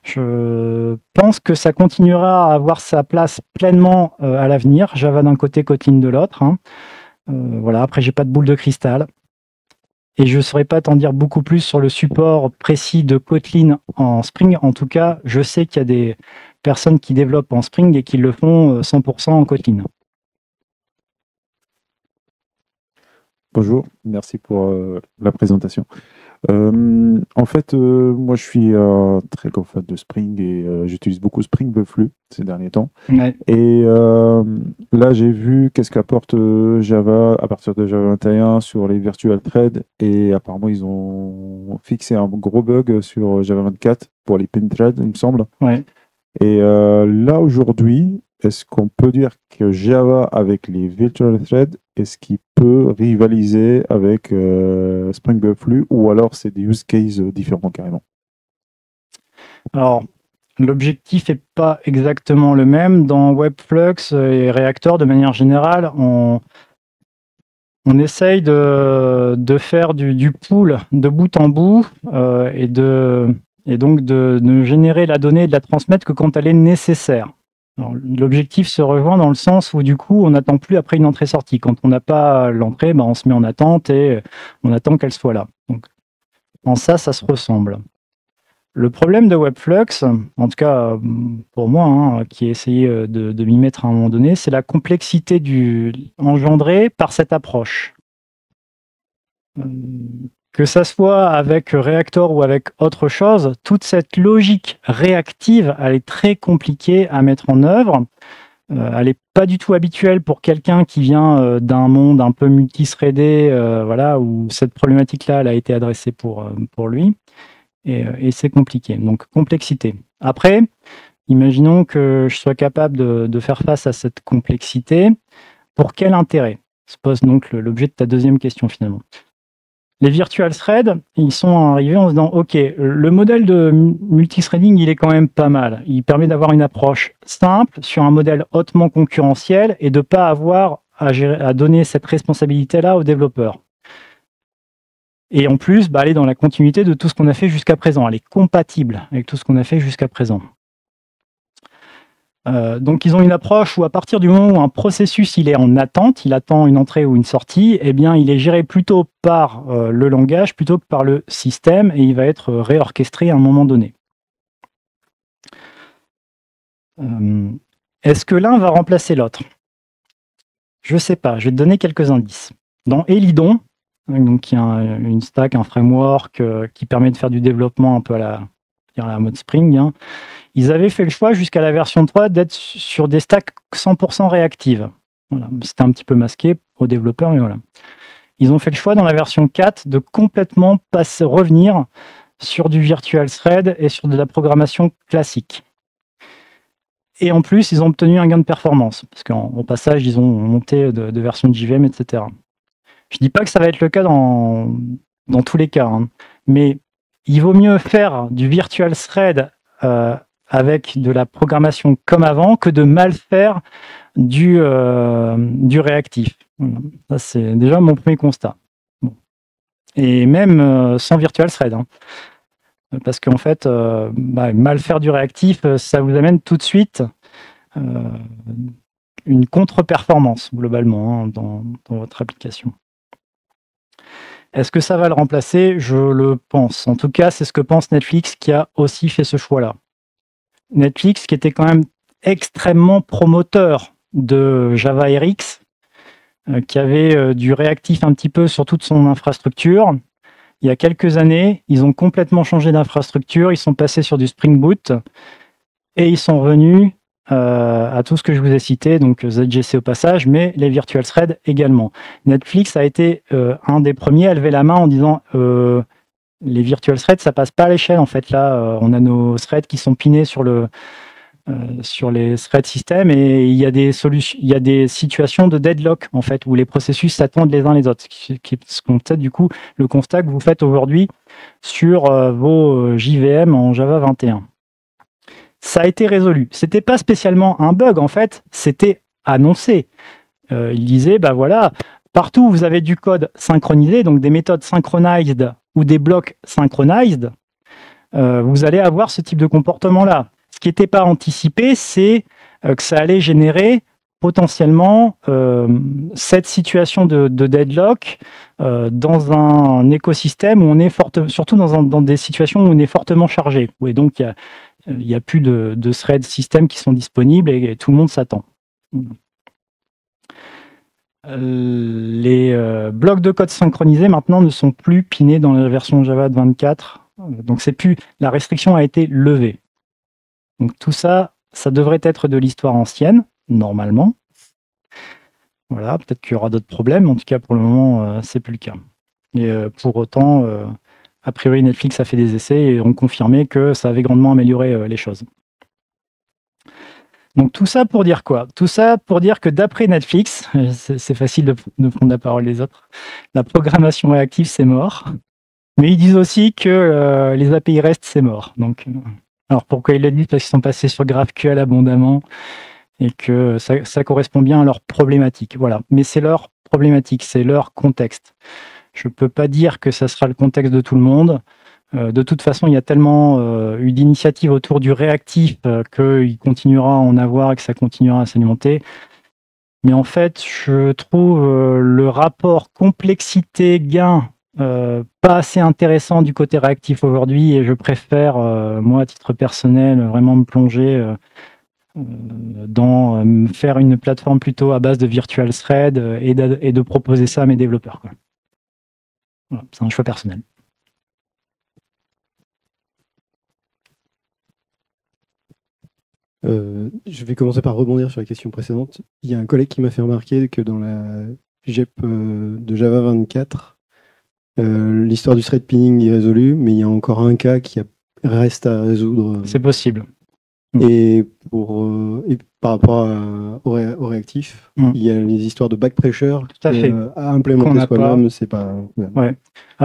Je pense que ça continuera à avoir sa place pleinement à l'avenir. Java d'un côté, Kotlin de l'autre. Hein. Voilà. Après, j'ai pas de boule de cristal. Et je ne saurais pas t'en dire beaucoup plus sur le support précis de Kotlin en Spring. En tout cas, je sais qu'il y a des personnes qui développent en Spring et qui le font 100% en Kotlin. Bonjour, merci pour la présentation. En fait, moi je suis très grand fan de Spring et j'utilise beaucoup Spring Bootflu ces derniers temps. Ouais. Et là, j'ai vu qu'est-ce qu'apporte Java à partir de Java 21 sur les virtual threads et apparemment ils ont fixé un gros bug sur Java 24 pour les pin threads, il me semble. Ouais. Et là aujourd'hui, est-ce qu'on peut dire que Java avec les virtual threads, est-ce qu'il peut rivaliser avec Spring Bootflu ou alors c'est des use cases différents carrément? Alors, l'objectif n'est pas exactement le même. Dans Webflux et Reactor, de manière générale, on essaye de faire du pool de bout en bout et donc de ne générer la donnée et de la transmettre que quand elle est nécessaire. L'objectif se rejoint dans le sens où du coup on n'attend plus après une entrée-sortie. Quand on n'a pas l'entrée, on se met en attente et on attend qu'elle soit là. Donc, en ça se ressemble. Le problème de Webflux, en tout cas pour moi, qui ai essayé de m'y mettre à un moment donné, c'est la complexité engendrée par cette approche. Que ça soit avec Reactor ou avec autre chose, toute cette logique réactive, elle est très compliquée à mettre en œuvre. Elle n'est pas du tout habituelle pour quelqu'un qui vient d'un monde un peu multithreadé, voilà, où cette problématique-là, elle a été adressée pour lui. Et c'est compliqué. Donc, complexité. Après, imaginons que je sois capable de faire face à cette complexité. Pour quel intérêt? Se pose donc l'objet de ta deuxième question, finalement. Les virtual threads, ils sont arrivés en se disant, OK, le modèle de multithreading, il est quand même pas mal. Il permet d'avoir une approche simple sur un modèle hautement concurrentiel et de ne pas avoir à donner cette responsabilité-là aux développeurs. Et en plus, aller dans la continuité de tout ce qu'on a fait jusqu'à présent. Elle est compatible avec tout ce qu'on a fait jusqu'à présent. Donc, ils ont une approche où à partir du moment où un processus il est en attente, il attend une entrée ou une sortie, eh bien, il est géré plutôt par le langage plutôt que par le système et il va être réorchestré à un moment donné. Est-ce que l'un va remplacer l'autre? Je ne sais pas. Je vais te donner quelques indices. Dans Elidon, donc il y a une stack, un framework qui permet de faire du développement un peu à la mode Spring. Hein. Ils avaient fait le choix jusqu'à la version 3 d'être sur des stacks 100% réactives. Voilà. C'était un petit peu masqué aux développeurs, mais voilà. Ils ont fait le choix dans la version 4 de complètement revenir sur du virtual thread et sur de la programmation classique. Et en plus, ils ont obtenu un gain de performance, parce qu'au passage, ils ont monté de version de JVM, etc. Je ne dis pas que ça va être le cas dans tous les cas, hein, mais il vaut mieux faire du virtual thread avec de la programmation comme avant que de mal faire du réactif. Voilà. Ça, c'est déjà mon premier constat. Bon. Et même sans virtual thread. Hein. Parce qu'en fait, mal faire du réactif, ça vous amène tout de suite une contre-performance, globalement, hein, dans votre application. Est-ce que ça va le remplacer? Je le pense. En tout cas, c'est ce que pense Netflix, qui a aussi fait ce choix-là. Netflix, qui était quand même extrêmement promoteur de Java RX, qui avait du réactif un petit peu sur toute son infrastructure. Il y a quelques années, ils ont complètement changé d'infrastructure, ils sont passés sur du Spring Boot et ils sont revenus à tout ce que je vous ai cité, donc ZGC au passage, mais les virtual threads également. Netflix a été un des premiers à lever la main en disant les virtual threads, ça passe pas à l'échelle en fait. Là, on a nos threads qui sont pinés sur les thread systems et il y a des situations de deadlock en fait où les processus s'attendent les uns les autres. Ce qui est peut-être du coup le constat que vous faites aujourd'hui sur vos JVM en Java 21. Ça a été résolu. C'était pas spécialement un bug en fait, c'était annoncé. Il disait voilà, partout où vous avez du code synchronisé, donc des méthodes synchronized ou des blocs synchronized, vous allez avoir ce type de comportement-là. Ce qui n'était pas anticipé, c'est que ça allait générer potentiellement cette situation de deadlock dans un écosystème où on est surtout dans des situations où on est fortement chargé. Et donc, il n'y a plus de thread système qui sont disponibles et tout le monde s'attend. Les blocs de code synchronisés maintenant ne sont plus pinés dans la version Java 24. Donc, la restriction a été levée. Donc tout ça, ça devrait être de l'histoire ancienne, normalement. Voilà, peut-être qu'il y aura d'autres problèmes, en tout cas pour le moment, c'est plus le cas. Et pour autant, a priori Netflix a fait des essais et ont confirmé que ça avait grandement amélioré les choses. Donc tout ça pour dire quoi? Tout ça pour dire que d'après Netflix, c'est facile de prendre la parole des autres, la programmation réactive c'est mort, mais ils disent aussi que les API REST c'est mort. Donc alors pourquoi ils le disent? Parce qu'ils sont passés sur GraphQL abondamment et que ça correspond bien à leur problématique. Voilà. Mais c'est leur problématique, c'est leur contexte. Je ne peux pas dire que ça sera le contexte de tout le monde. De toute façon, il y a tellement eu d'initiatives autour du réactif qu'il continuera à en avoir et que ça continuera à s'alimenter. Mais en fait, je trouve le rapport complexité-gain pas assez intéressant du côté réactif aujourd'hui et je préfère, moi, à titre personnel, vraiment me plonger dans faire une plateforme plutôt à base de virtual thread et de proposer ça à mes développeurs. Quoi. Voilà, c'est un choix personnel. Je vais commencer par rebondir sur la question précédente. Il y a un collègue qui m'a fait remarquer que dans la GEP de Java 24, l'histoire du thread pinning est résolue, mais il y a encore un cas qui reste à résoudre. C'est possible. Et par rapport au réactif, il y a les histoires de back pressure à implémenter soi-même, c'est pas. Ouais.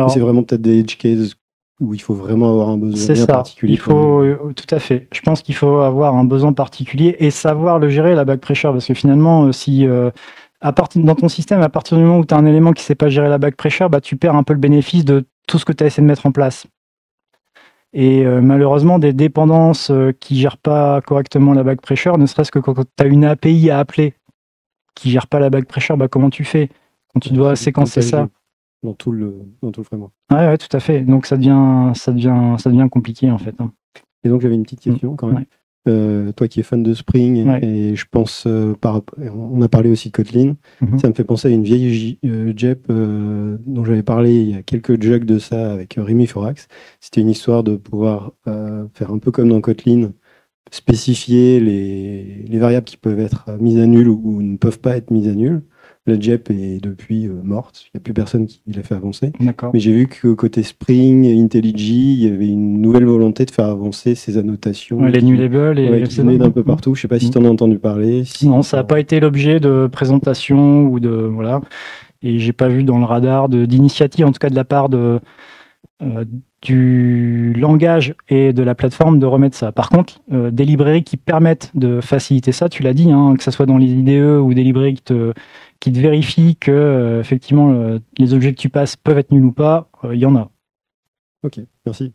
C'est vraiment peut-être des edge cases où il faut vraiment avoir un besoin bien particulier. Il faut, tout à fait. Je pense qu'il faut avoir un besoin particulier et savoir le gérer, la back pressure, parce que finalement, si dans ton système, à partir du moment où tu as un élément qui ne sait pas gérer la back pressure, tu perds un peu le bénéfice de tout ce que tu as essayé de mettre en place. Et malheureusement, des dépendances qui ne gèrent pas correctement la back pressure, ne serait-ce que quand tu as une API à appeler qui ne gère pas la back pressure, comment tu fais quand tu dois séquencer ça dans tout le framework. Ouais, tout à fait. Donc ça devient compliqué en fait. Et donc j'avais une petite question quand même. Toi qui es fan de Spring, et je pense, on a parlé aussi de Kotlin, ça me fait penser à une vieille JEP dont j'avais parlé il y a quelques jugs de ça avec Rémi Forax. C'était une histoire de pouvoir faire un peu comme dans Kotlin, spécifier les variables qui peuvent être mises à nul ou ne peuvent pas être mises à nul. La JEP est depuis morte, il n'y a plus personne qui l'a fait avancer. Mais j'ai vu que côté Spring, IntelliJ, il y avait une nouvelle volonté de faire avancer ces annotations. Les nullables et qui venaient d'un peu partout. Je ne sais pas si tu en as entendu parler. Non, ça n'a pas été l'objet de présentation ou de voilà. Et j'ai pas vu dans le radar d'initiative, en tout cas de la part de du langage et de la plateforme de remettre ça. Par contre, des librairies qui permettent de faciliter ça, tu l'as dit, hein, que ce soit dans les IDE ou des librairies qui te vérifient que effectivement les objets que tu passes peuvent être nuls ou pas, il y en a. Ok, merci.